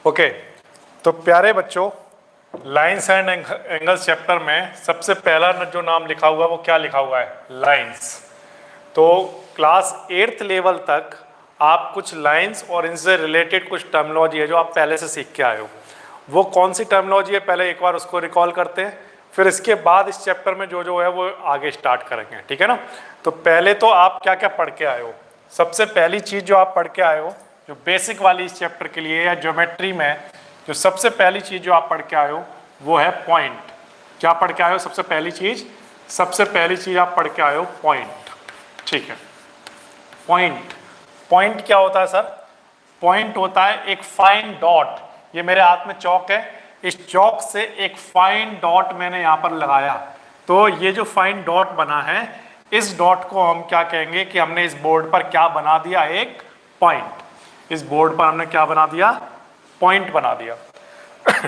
Okay, तो प्यारे बच्चों, लाइंस एंड एंगल्स चैप्टर में सबसे पहला जो नाम लिखा हुआ है वो क्या लिखा हुआ है? लाइंस। तो क्लास 8th लेवल तक आप कुछ लाइंस और इनसे रिलेटेड कुछ टर्मिनोलॉजी है जो आप पहले से सीख के आए हो। वो कौन सी टर्मिनोलॉजी है पहले एक बार उसको रिकॉल करते हैं, फिर इसके बाद इस चैप्टर में जो है वो आगे स्टार्ट करेंगे, ठीक है ना। तो पहले तो आप क्या क्या पढ़ के आए हो? सबसे पहली चीज जो आप पढ़ के आए हो, जो बेसिक वाली इस चैप्टर के लिए या ज्योमेट्री में जो सबसे पहली चीज जो आप पढ़ के आए हो वो है पॉइंट। क्या पढ़ के आए हो? सबसे पहली चीज आप पढ़ के आए हो पॉइंट, ठीक है। पॉइंट क्या होता है सर? पॉइंट होता है एक फाइन डॉट। ये मेरे हाथ में चौक है, इस चौक से एक फाइन डॉट मैंने यहां पर लगाया, तो ये जो फाइन डॉट बना है, इस डॉट को हम क्या कहेंगे कि हमने इस बोर्ड पर क्या बना दिया? एक पॉइंट। इस बोर्ड पर हमने क्या बना दिया? पॉइंट बना दिया।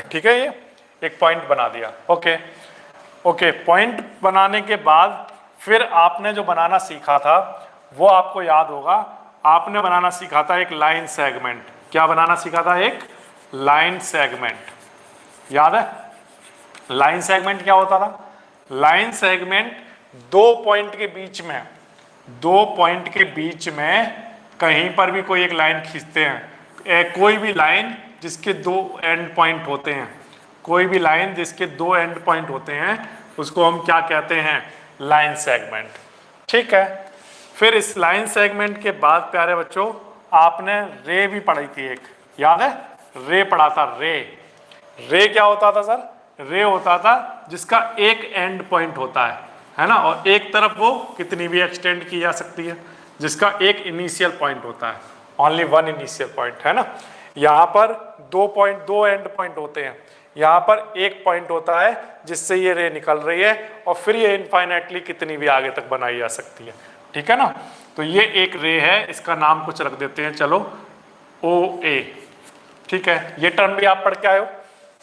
ठीक है, ये एक पॉइंट बना दिया। ओके, पॉइंट बनाने के बाद फिर आपने जो बनाना सीखा था वो आपको याद होगा। आपने बनाना सीखा था एक लाइन सेगमेंट। क्या बनाना सीखा था? एक लाइन सेगमेंट। याद है लाइन सेगमेंट क्या होता था? लाइन सेगमेंट दो पॉइंट के बीच में कहीं पर भी कोई एक लाइन खींचते हैं। कोई भी लाइन जिसके दो एंड पॉइंट होते हैं, उसको हम क्या कहते हैं? Line segment. ठीक है, फिर इस लाइन सेगमेंट के बाद प्यारे बच्चों आपने रे भी पढ़ी थी एक, याद है? रे पढ़ा था। रे क्या होता था सर? रे होता था जिसका एक एंड पॉइंट होता है ना, और एक तरफ वो कितनी भी एक्सटेंड की जा सकती है, जिसका एक इनिशियल पॉइंट होता है, ओनली वन इनिशियल पॉइंट, है ना। यहाँ पर दो एंड पॉइंट होते हैं, यहाँ पर एक पॉइंट होता है जिससे ये रे निकल रही है, और फिर ये इनफाइनाइटली कितनी भी आगे तक बनाई जा सकती है, ठीक है ना। तो ये एक रे है, इसका नाम कुछ रख देते हैं, चलो OA। ठीक है, ये टर्म भी आप पढ़ के आए हो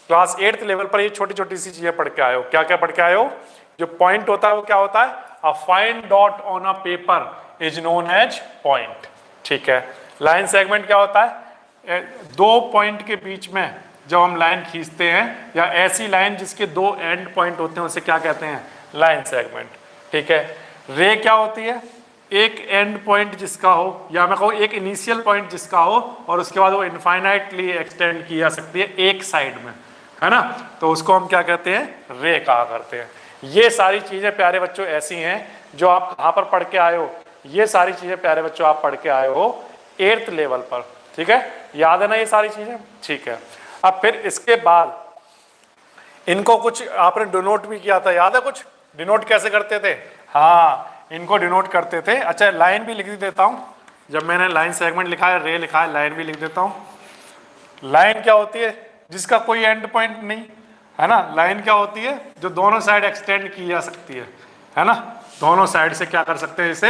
क्लास 8th लेवल पर। ये छोटी छोटी सी चीजें पढ़ के आए हो। क्या क्या पढ़ के आए हो? जो पॉइंट होता है वो क्या होता है? A fine dot on a paper is known as point. ठीक है, लाइन सेगमेंट क्या होता है? दो पॉइंट के बीच में जब हम लाइन खींचते हैं, या ऐसी लाइन जिसके दो एंड पॉइंट होते हैं, उसे क्या कहते हैं? Line segment. ठीक है, रे क्या होती है? एक एंड पॉइंट जिसका हो, या मैं कहूँ एक इनिशियल पॉइंट जिसका हो, और उसके बाद वो इनफाइनाइटली एक्सटेंड की जा सकती है एक साइड में, है ना, तो उसको हम क्या कहते हैं? रे कहा करते हैं। ये सारी चीजें प्यारे बच्चों ऐसी हैं जो आप कहाँ पर पढ़ के आए हो? ये सारी चीजें प्यारे बच्चों आप पढ़ के आए हो 8th लेवल पर। ठीक है, याद है ना ये सारी चीजें? ठीक है, अब फिर इसके बाद इनको कुछ आपने डिनोट भी किया था, याद है? कुछ डिनोट कैसे करते थे? हाँ, इनको डिनोट करते थे। अच्छा, लाइन भी लिख देता हूं। जब मैंने लाइन सेगमेंट लिखा है, रे लिखा है, लाइन भी लिख देता हूं। लाइन क्या होती है? जिसका कोई एंड पॉइंट नहीं, है ना। लाइन क्या होती है? जो दोनों साइड एक्सटेंड की जा सकती है ना। दोनों साइड से क्या कर सकते हैं? इसे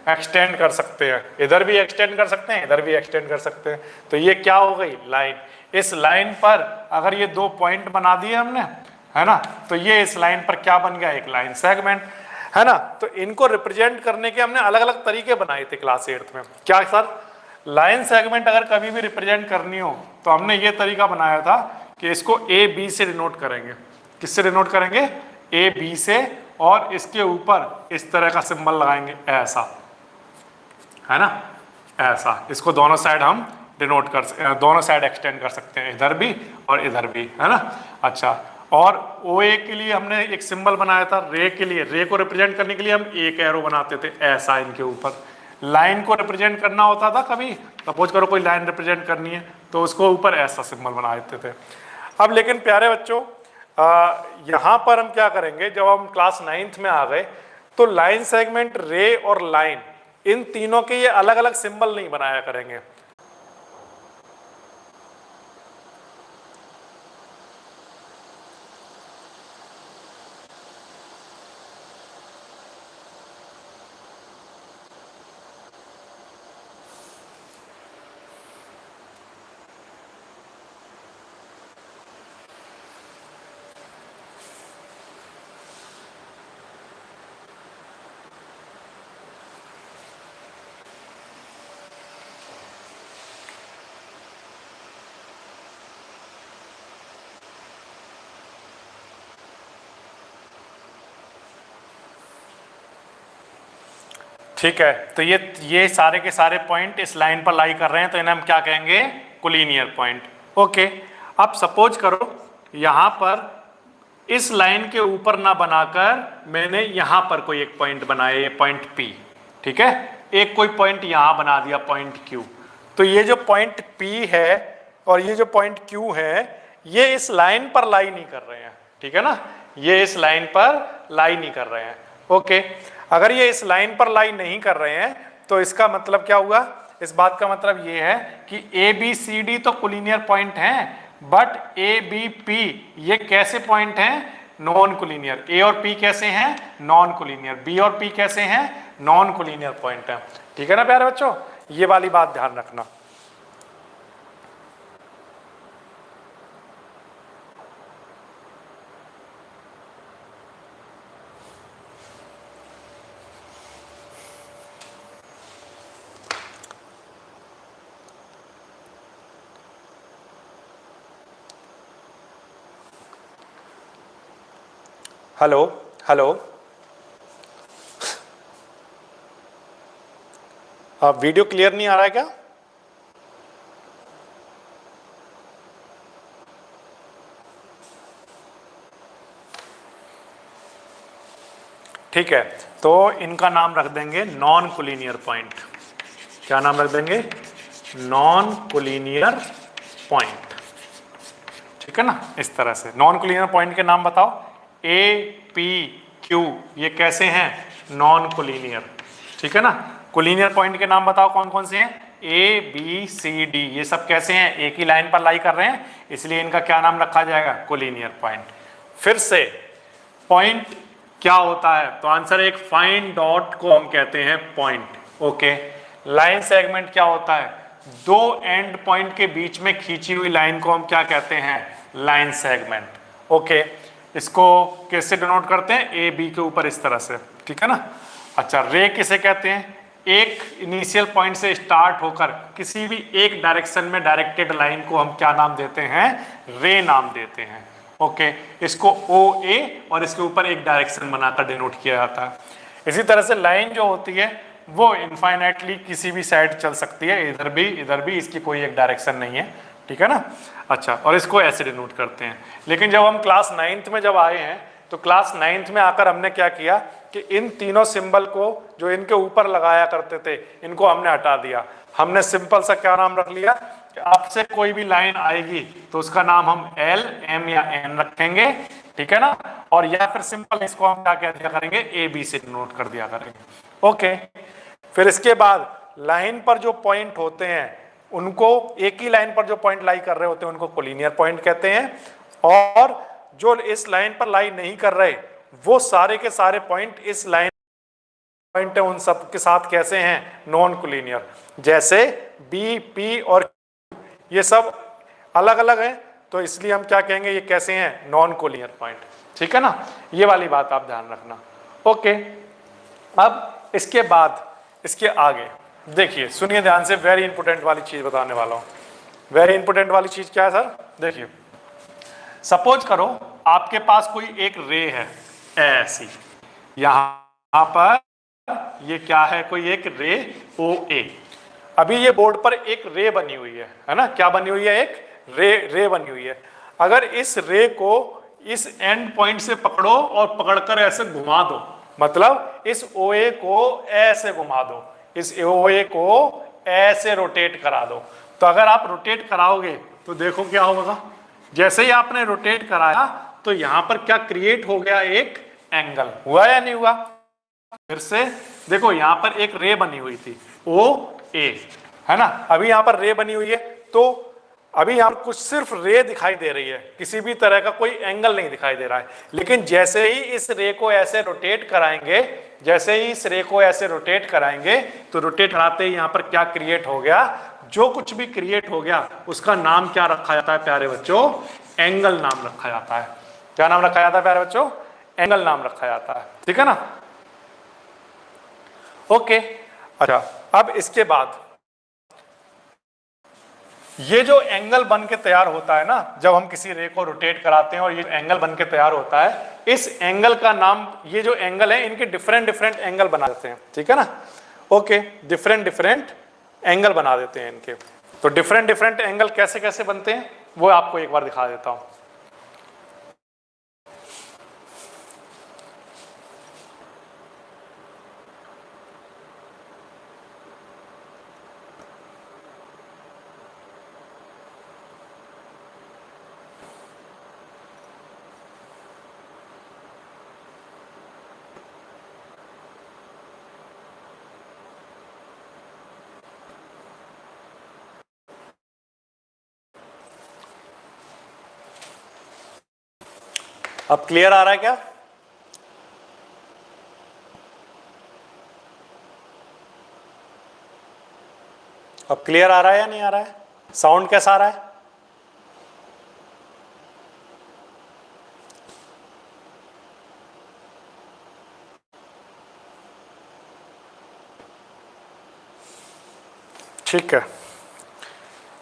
एक्सटेंड कर सकते हैं। इधर भी एक्सटेंड कर सकते हैं, इधर भी एक्सटेंड कर सकते हैं। तो ये क्या हो गई? लाइन। इस लाइन पर अगर ये दो पॉइंट बना दिए हमने, है ना, तो ये इस लाइन पर क्या बन गया? एक लाइन सेगमेंट, है ना। तो इनको रिप्रेजेंट करने के हमने अलग अलग तरीके बनाए थे क्लास 8th में। क्या सर? लाइन सेगमेंट अगर कभी भी रिप्रेजेंट करनी हो तो हमने ये तरीका बनाया था कि इसको AB से डिनोट करेंगे। किससे डिनोट करेंगे? AB से, और इसके ऊपर इस तरह का सिंबल लगाएंगे, ऐसा, है ना, ऐसा। इसको दोनों साइड हम डिनोट दोनों साइड एक्सटेंड कर सकते हैं, इधर भी और इधर भी, है ना। अच्छा, और OA के लिए हमने एक सिंबल बनाया था। रे के लिए, रे को रिप्रेजेंट करने के लिए हम एक एरो बनाते थे, ऐसा इनके ऊपर। लाइन को रिप्रेजेंट करना होता था, कभी सपोज करो कोई लाइन रिप्रेजेंट करनी है, तो उसको ऊपर ऐसा सिंबल बना देते थे। अब लेकिन प्यारे बच्चों यहाँ पर हम क्या करेंगे? जब हम क्लास 9th में आ गए तो लाइन सेगमेंट, रे और लाइन, इन तीनों के ये अलग अलग सिंबल नहीं बनाया करेंगे। ठीक है, तो ये सारे के सारे पॉइंट इस लाइन पर लाई कर रहे हैं, तो इन्हें हम क्या कहेंगे, कोलिनियर पॉइंट। ओके, अब सपोज करो यहां पर इस लाइन के ऊपर ना बनाकर मैंने यहां पर कोई एक पॉइंट बनाया, ये पॉइंट P, ठीक है, एक कोई पॉइंट यहां बना दिया पॉइंट Q। तो ये जो पॉइंट P है और ये जो पॉइंट Q है, ये इस लाइन पर लाई नहीं कर रहे हैं, ठीक है ना, ये इस लाइन पर लाई नहीं कर रहे हैं। ओके, अगर ये इस लाइन पर लाई नहीं कर रहे हैं तो इसका मतलब क्या हुआ, इस बात का मतलब ये है कि ABCD तो कोलिनियर पॉइंट हैं, बट ABP ये कैसे पॉइंट हैं, नॉन कोलिनियर। A और P कैसे हैं, नॉन कोलिनियर। B और P कैसे हैं, नॉन कोलिनियर पॉइंट हैं। ठीक है ना प्यारे बच्चों, ये वाली बात ध्यान रखना। हेलो हेलो, वीडियो क्लियर नहीं आ रहा है क्या? ठीक है, तो इनका नाम रख देंगे नॉन कोलिनियर पॉइंट। क्या नाम रख देंगे, नॉन कोलिनियर पॉइंट। ठीक है ना, इस तरह से नॉन कोलिनियर पॉइंट के नाम बताओ। APQ ये कैसे हैं, नॉन कोलिनियर। ठीक है ना, कोलिनियर पॉइंट के नाम बताओ कौन कौन से हैं, ABCD ये सब कैसे हैं, एक ही लाइन पर लाई कर रहे हैं, इसलिए इनका क्या नाम रखा जाएगा, कोलिनियर पॉइंट। फिर से पॉइंट क्या होता है, तो आंसर एक फाइन डॉट को हम कहते हैं पॉइंट। ओके, लाइन सेगमेंट क्या होता है, दो एंड पॉइंट के बीच में खींची हुई लाइन को हम क्या कहते हैं, लाइन सेगमेंट। ओके, इसको कैसे डिनोट करते हैं, ए बी के ऊपर इस तरह से। ठीक है ना, अच्छा, रे किसे कहते हैं, एक इनिशियल पॉइंट से स्टार्ट होकर किसी भी एक डायरेक्शन में डायरेक्टेड लाइन को हम क्या नाम देते हैं, रे नाम देते हैं। ओके, इसको OA और इसके ऊपर एक डायरेक्शन बनाकर डिनोट किया जाता है। इसी तरह से लाइन जो होती है वो इनफाइनाइटली किसी भी साइड चल सकती है, इधर भी इसकी कोई एक डायरेक्शन नहीं है। ठीक है ना, अच्छा, और इसको ऐसे डिनोट करते हैं। लेकिन जब हम क्लास 9th में जब आए हैं तो क्लास 9th में आकर हमने क्या किया कि इन तीनों सिंबल को जो इनके ऊपर लगाया करते थे इनको हमने हटा दिया। हमने सिंपल सा क्या नाम रख लिया कि आपसे कोई भी लाइन आएगी तो उसका नाम हम L, M या N रखेंगे। ठीक है ना, और या फिर सिंपल इसको हम क्या कह दिया करेंगे, AB से डिनोट कर दिया करेंगे। ओके, फिर इसके बाद लाइन पर जो पॉइंट होते हैं उनको, एक ही लाइन पर जो पॉइंट लाई कर रहे होते हैं उनको कोलिनियर पॉइंट कहते हैं, और जो इस लाइन पर लाई नहीं कर रहे वो सारे के सारे पॉइंट इस लाइन पॉइंट है उन सब के साथ कैसे हैं, नॉन कोलिनियर। जैसे B, P और Q ये सब अलग अलग हैं, तो इसलिए हम क्या कहेंगे, ये कैसे हैं, नॉन कोलिनियर पॉइंट। ठीक है ना, ये वाली बात आप ध्यान रखना। ओके, अब इसके बाद इसके आगे देखिए, सुनिए ध्यान से, वेरी इंपोर्टेंट वाली चीज बताने वाला हूं। वेरी इंपोर्टेंट वाली चीज क्या है सर, देखिए, सपोज करो आपके पास कोई एक रे है ऐसी, यहां पर ये क्या है, कोई एक रे OA। अभी ये बोर्ड पर एक रे बनी हुई है ना, क्या बनी हुई है, एक रे बनी हुई है। अगर इस रे को इस एंड पॉइंट से पकड़ो और पकड़कर ऐसे घुमा दो, मतलब इस OA को ऐसे घुमा दो, इस OA को ऐसे रोटेट करा दो, तो अगर आप रोटेट कराओगे तो देखो क्या होगा, जैसे ही आपने रोटेट कराया तो यहां पर क्या क्रिएट हो गया, एक एंगल हुआ या नहीं हुआ। फिर से देखो, यहां पर एक रे बनी हुई थी OA, है ना, अभी यहां पर रे बनी हुई है, तो अभी यहां कुछ सिर्फ रे दिखाई दे रही है, किसी भी तरह का कोई एंगल नहीं दिखाई दे रहा है। लेकिन जैसे ही इस रे को ऐसे रोटेट कराएंगे, जैसे ही इस रे को ऐसे रोटेट कराएंगे तो रोटेट कराते ही यहां पर क्या क्रिएट हो गया, जो कुछ भी क्रिएट हो गया उसका नाम क्या रखा जाता है प्यारे बच्चों, एंगल नाम रखा जाता है। क्या नाम रखा जाता है प्यारे बच्चों, एंगल नाम रखा जाता है। ठीक है ना, ओके, अच्छा, अब इसके बाद ये जो एंगल बन के तैयार होता है ना, जब हम किसी रे को रोटेट कराते हैं और ये एंगल बन के तैयार होता है, इस एंगल का नाम, ये जो एंगल है इनके डिफरेंट एंगल बना देते हैं। ठीक है ना, ओके, डिफरेंट डिफरेंट एंगल बना देते हैं इनके। तो डिफरेंट डिफरेंट एंगल कैसे कैसे बनते हैं वो आपको एक बार दिखा देता हूं। अब क्लियर आ रहा है क्या? अब क्लियर आ रहा है या नहीं आ रहा है? साउंड कैसा आ रहा है? ठीक है,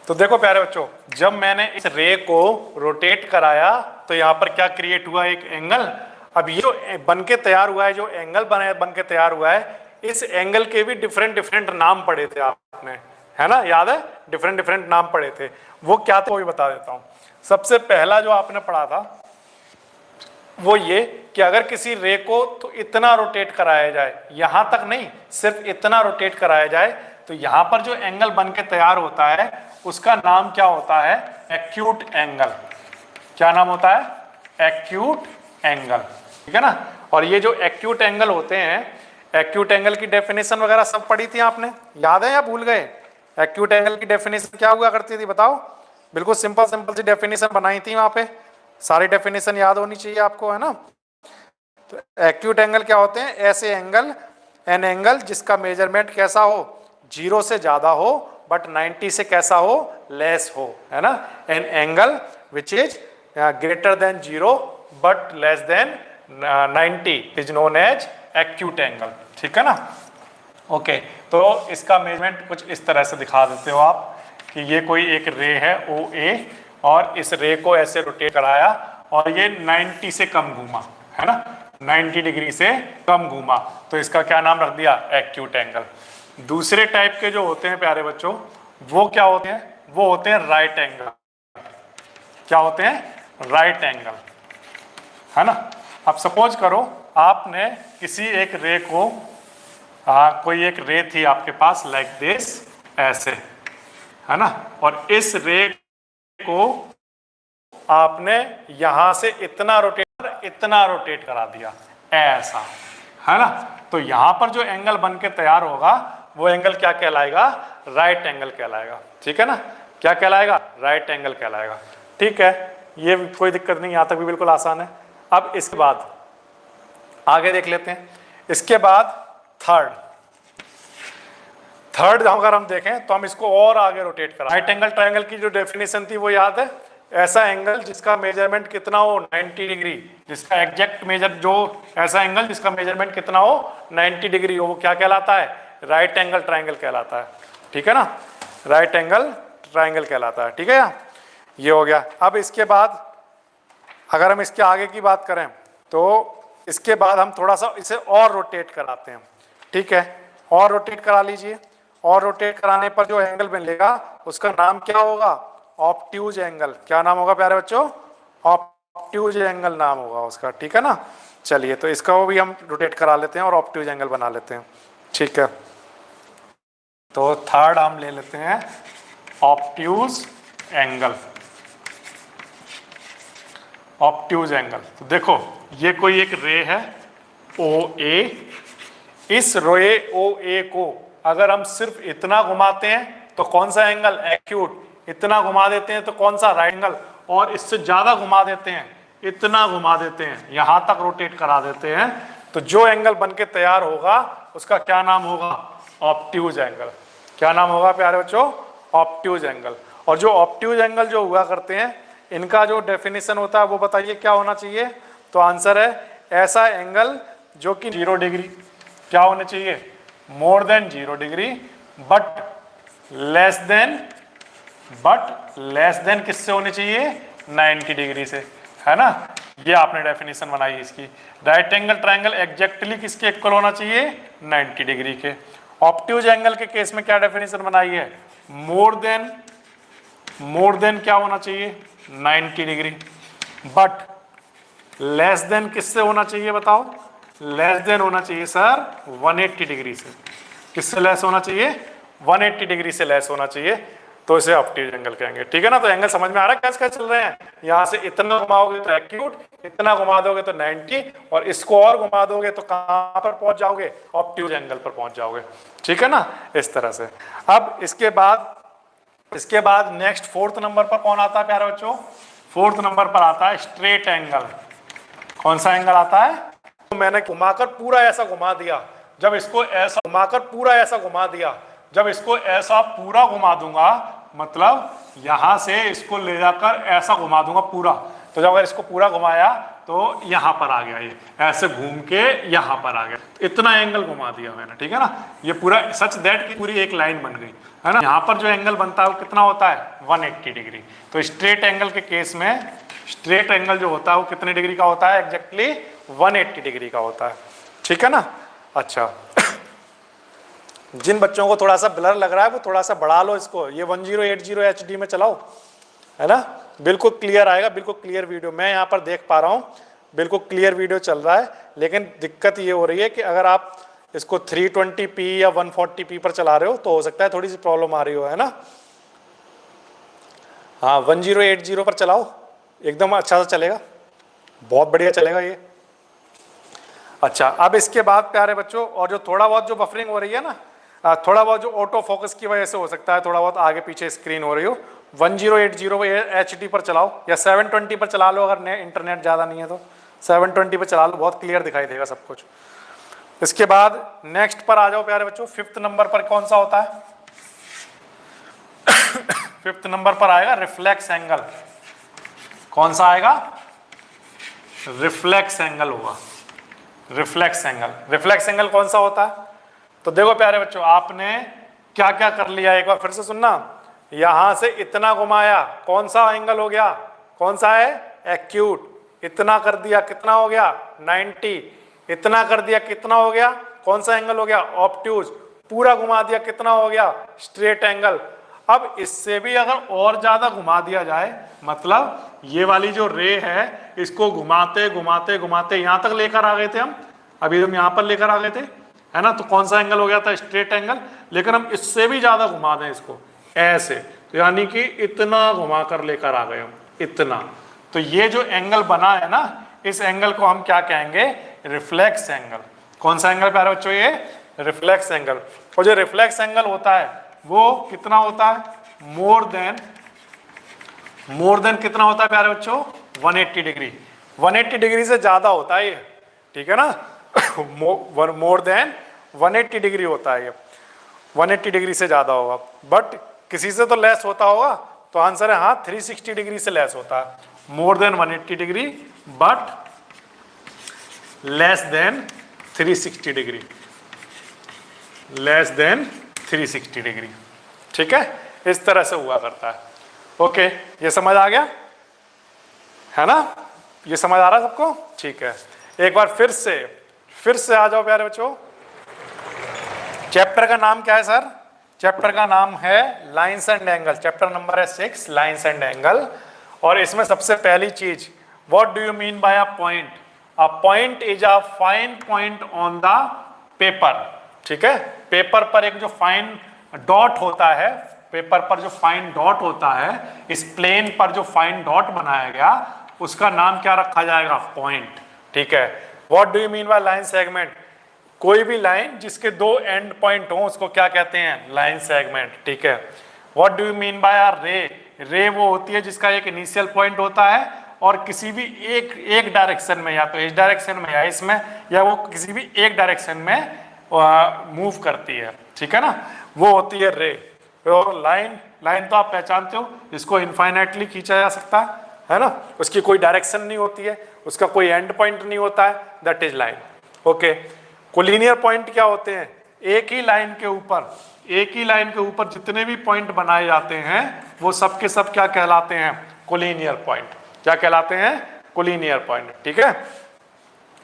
तो देखो प्यारे बच्चों, जब मैंने इस रे को रोटेट कराया तो यहां पर क्या क्रिएट हुआ, एक एंगल। अब ये जो बन के तैयार हुआ है, जो एंगल बन के तैयार हुआ है, इस एंगल के भी डिफरेंट डिफरेंट नाम पढ़े थे आपने, है ना, याद है? डिफरेंट डिफरेंट नाम पढ़े थे, वो क्या थे वो भी बता देता हूं। सबसे पहला जो आपने पढ़ा था वो ये कि अगर किसी रे को तो इतना रोटेट कराया जाए, यहां तक नहीं, सिर्फ इतना रोटेट कराया जाए, तो यहां पर जो एंगल बन के तैयार होता है उसका नाम क्या होता है? Acute angle. क्या नाम होता है? एक्यूट एंगल, ठीक है ना। और ये जो एक्यूट एंगल होते हैं, एक्यूट एंगल की डेफिनेशन वगैरह सब पढ़ी थी आपने, याद है या भूल गए? एक्यूट एंगल की डेफिनेशन क्या हुआ करती थी बताओ? बिल्कुल सिंपल सिंपल सी डेफिनेशन बनाई थी वहां पे, सारी डेफिनेशन याद होनी चाहिए आपको, है ना। तो एक्यूट एंगल क्या होते हैं? ऐसे एंगल, एन एंगल जिसका मेजरमेंट कैसा हो, 0 से ज्यादा हो बट 90 से कैसा हो, लेस हो, है ना। An angle which is greater than 0 but less than 90 is known as acute angle, ठीक है ना। ओके, तो इसका मेजरमेंट कुछ इस तरह से दिखा देते हो आप कि ये कोई एक रे है ओ ए, और इस रे को ऐसे रोटेट कराया और ये 90 से कम घूमा, है ना, 90 डिग्री से कम घूमा, तो इसका क्या नाम रख दिया? Acute angle. दूसरे टाइप के जो होते हैं प्यारे बच्चों, वो क्या होते हैं? वो होते हैं राइट एंगल। क्या होते हैं? राइट एंगल, है ना। अब सपोज करो आपने किसी एक रे को, कोई एक रे थी आपके पास लाइक दिस, ऐसे, है ना, और इस रे को आपने यहां से इतना रोटेट करा दिया, ऐसा, है ना। तो यहां पर जो एंगल बन के तैयार होगा वो एंगल क्या कहलाएगा? राइट एंगल कहलाएगा, ठीक है ना। क्या कहलाएगा? राइट एंगल कहलाएगा, ठीक है। ये कोई दिक्कत नहीं, यहां तक भी बिल्कुल आसान है। अब इसके बाद आगे देख लेते हैं। इसके बाद थर्ड अगर हम देखें तो हम इसको और आगे रोटेट करा। राइट एंगल ट्रायंगल की जो डेफिनेशन थी वो याद है? ऐसा एंगल जिसका मेजरमेंट कितना हो, 90 डिग्री, जिसका एग्जैक्ट मेजर, जो ऐसा एंगल जिसका मेजरमेंट कितना हो, 90 डिग्री हो, वो क्या कहलाता है? राइट एंगल ट्रायंगल कहलाता है, ठीक है ना। राइट एंगल ट्रायंगल कहलाता है, ठीक है। ये हो गया। अब इसके बाद अगर हम इसके आगे की बात करें तो इसके बाद हम थोड़ा सा इसे और रोटेट कराते हैं, ठीक है। और रोटेट करा लीजिए, और रोटेट कराने पर जो एंगल मिलेगा उसका नाम क्या होगा? Obtuse angle. क्या नाम होगा प्यारे बच्चों? ऑब्ट्यूज एंगल नाम होगा उसका, ठीक है ना। चलिए, तो इसका वो भी हम रोटेट करा लेते हैं और ऑब्ट्यूज एंगल बना लेते हैं, ठीक है। तो थर्ड हम ले लेते हैं ऑब्ट्यूज एंगल। ऑब्ट्यूज एंगल, तो देखो ये कोई एक रे है ओ ए, इस रे ओ ए को अगर हम सिर्फ इतना घुमाते हैं तो कौन सा एंगल? एक्यूट। इतना घुमा देते हैं तो कौन सा? Right angle. और इससे ज्यादा घुमा देते हैं, इतना घुमा देते हैं, यहां तक रोटेट करा देते हैं, तो जो एंगल बन के तैयार होगा उसका क्या नाम होगा? Obtuse angle. क्या नाम होगा प्यारे बच्चों? Obtuse angle. और जो ऑब्ट्यूज एंगल जो हुआ करते हैं, इनका जो डेफिनेशन होता है वो बताइए क्या होना चाहिए? तो आंसर है ऐसा एंगल जो कि 0 डिग्री, क्या होने चाहिए? More than 0 degree, but less then किससे होने चाहिए? 90 डिग्री से, है ना। ये आपने डेफिनेशन बनाई इसकी। राइट एंगल ट्रायंगल एग्जैक्टली किसके इक्वल होना चाहिए? 90 डिग्री के। ऑब्ट्यूज एंगल के केस में क्या डेफिनेशन बनाई है, मोर देन क्या होना चाहिए 90 डिग्री, बट लेस देन किससे होना चाहिए बताओ, लेस देन होना चाहिए सर 180 डिग्री से। किससे लेस होना चाहिए, 180 डिग्री से लेस होना चाहिए, तो इसे ऑब्ट्यूज एंगल कहेंगे। ठीक है ना, तो एंगल समझ में आ रहा है कैसे कैसे चल रहे हैं। यहां से इतना घुमाओगे तो एक्यूट, इतना घुमा दोगे तो 90, और इसको और घुमा दोगे तो कहां पर पहुंच जाओगे, ऑब्ट्यूज एंगल पर पहुंच जाओगे। ठीक है ना, इस तरह से। अब इसके बाद नेक्स्ट 4th नंबर पर कौन आता है प्यारे बच्चों, 4th नंबर पर आता है स्ट्रेट एंगल। कौन सा एंगल आता है, तो मैंने घुमाकर पूरा ऐसा घुमा दिया, जब इसको ऐसा घुमाकर पूरा ऐसा घुमा दिया, जब इसको ऐसा पूरा घुमा दूंगा, मतलब यहां से इसको ले जाकर ऐसा घुमा दूंगा पूरा, तो जब अगर इसको पूरा घुमाया तो यहां पर आ गया, ये ऐसे घूम के यहां पर आ गया, तो इतना एंगल घुमा दिया मैंने। ठीक है ना, ये पूरा सच दैट की पूरी एक लाइन बन गई है ना। यहां पर जो एंगल बनता है वो कितना होता है 180 डिग्री। तो स्ट्रेट एंगल के केस में स्ट्रेट एंगल जो होता है वो कितने डिग्री का होता है, एग्जैक्टली 180 डिग्री का होता है। ठीक है ना। अच्छा, जिन बच्चों को थोड़ा सा ब्लर लग रहा है वो थोड़ा सा बढ़ा लो इसको, ये 1080 HD में चलाओ, है ना, बिल्कुल क्लियर आएगा, बिल्कुल क्लियर वीडियो। मैं यहाँ पर देख पा रहा हूँ, बिल्कुल क्लियर वीडियो चल रहा है। लेकिन दिक्कत ये हो रही है कि अगर आप इसको 320p या 140p पर चला रहे हो तो हो सकता है थोड़ी सी प्रॉब्लम आ रही हो, है ना। हाँ, 1080 पर चलाओ, एकदम अच्छा सा चलेगा, बहुत बढ़िया चलेगा ये। अच्छा, अब इसके बाद प्यारे बच्चों, और जो थोड़ा बहुत जो बफरिंग हो रही है ना, थोड़ा बहुत जो ऑटो फोकस की वजह से हो सकता है, थोड़ा बहुत आगे पीछे स्क्रीन हो रही हो, 1080 HD पर चलाओ, या 720 पर चला लो, अगर इंटरनेट ज़्यादा नहीं है तो 720 पर चला लो, बहुत क्लियर दिखाई देगा सब कुछ। इसके बाद नेक्स्ट पर आ जाओ प्यारे बच्चों, 5th नंबर पर कौन सा होता है 5th नंबर पर आएगा रिफ्लेक्स एंगल। कौन सा आएगा, रिफ्लेक्स एंगल होगा, रिफ्लेक्स एंगल। रिफ्लेक्स एंगल कौन सा होता है, तो देखो प्यारे बच्चों, आपने क्या क्या कर लिया, एक बार फिर से सुनना। यहां से इतना घुमाया, कौन सा एंगल हो गया, कौन सा है, एक्यूट। इतना कर दिया, कितना हो गया 90। इतना कर दिया, कितना हो गया, कौन सा एंगल हो गया, ऑब्ट्यूज। पूरा घुमा दिया, कितना हो गया, स्ट्रेट एंगल। अब इससे भी अगर और ज्यादा घुमा दिया जाए, मतलब ये वाली जो रे है इसको घुमाते घुमाते घुमाते यहां तक लेकर आ गए थे हम, अभी हम यहां पर लेकर आ गए थे, है ना, तो कौन सा एंगल हो गया था, स्ट्रेट एंगल। लेकिन हम इससे भी ज्यादा घुमा दें इसको ऐसे, तो यानी कि इतना घुमा कर लेकर आ गए हम, इतना, तो ये जो एंगल बना है ना, इस एंगल को हम क्या कहेंगे, रिफ्लेक्स एंगल। कौन सा एंगल प्यारे बच्चों, ये रिफ्लेक्स एंगल। और जो रिफ्लेक्स एंगल होता है वो कितना होता है, मोर देन कितना होता है प्यारे बच्चों, 180 डिग्री। 180 डिग्री से ज्यादा होता है ये, ठीक है ना, मोर देन 180 डिग्री होता है ये, 180 डिग्री से ज्यादा होगा। बट किसी से तो लेस होता होगा, तो आंसर है हाँ, 360 डिग्री से लेस होता है। More than 180 degree but less then 360 degree, less than 360 degree. ठीक है, इस तरह से हुआ करता है। ओके, ये समझ आ गया है ना, ये समझ आ रहा है सबको, ठीक है। एक बार फिर से आ जाओ प्यारे बच्चों। चैप्टर का नाम क्या है सर, चैप्टर का नाम है lines and angle, chapter number है 6 लाइंस एंड एंगल। और इसमें सबसे पहली चीज, what do you mean by a point, a point is a fine point on the paper. ठीक है, पेपर पर एक जो फाइन डॉट होता है, पेपर पर जो फाइन डॉट होता है, इस प्लेन पर जो फाइन डॉट बनाया गया उसका नाम क्या रखा जाएगा, पॉइंट। ठीक है, what do you mean by line segment, कोई भी लाइन जिसके दो एंड पॉइंट हो उसको क्या कहते हैं, लाइन सेगमेंट। ठीक है, what do you mean by a ray, ray वो होती है जिसका एक इनिशियल पॉइंट होता है और किसी भी एक डायरेक्शन में, या तो इस डायरेक्शन में या इसमें, या वो किसी भी एक डायरेक्शन में मूव करती है। ठीक है ना, वो होती है रे। और लाइन तो आप पहचानते हो, इसको इनफाइनाइटली खींचा जा सकता है ना, उसकी कोई डायरेक्शन नहीं होती है, उसका कोई एंड पॉइंट नहीं होता है, that is line. Okay, collinear point क्या होते हैं, एक ही लाइन के ऊपर जितने भी पॉइंट बनाए जाते हैं वो सब के सब क्या कहलाते हैं, कोलिनियर पॉइंट। क्या कहलाते हैं, कोलिनियर पॉइंट। ठीक है,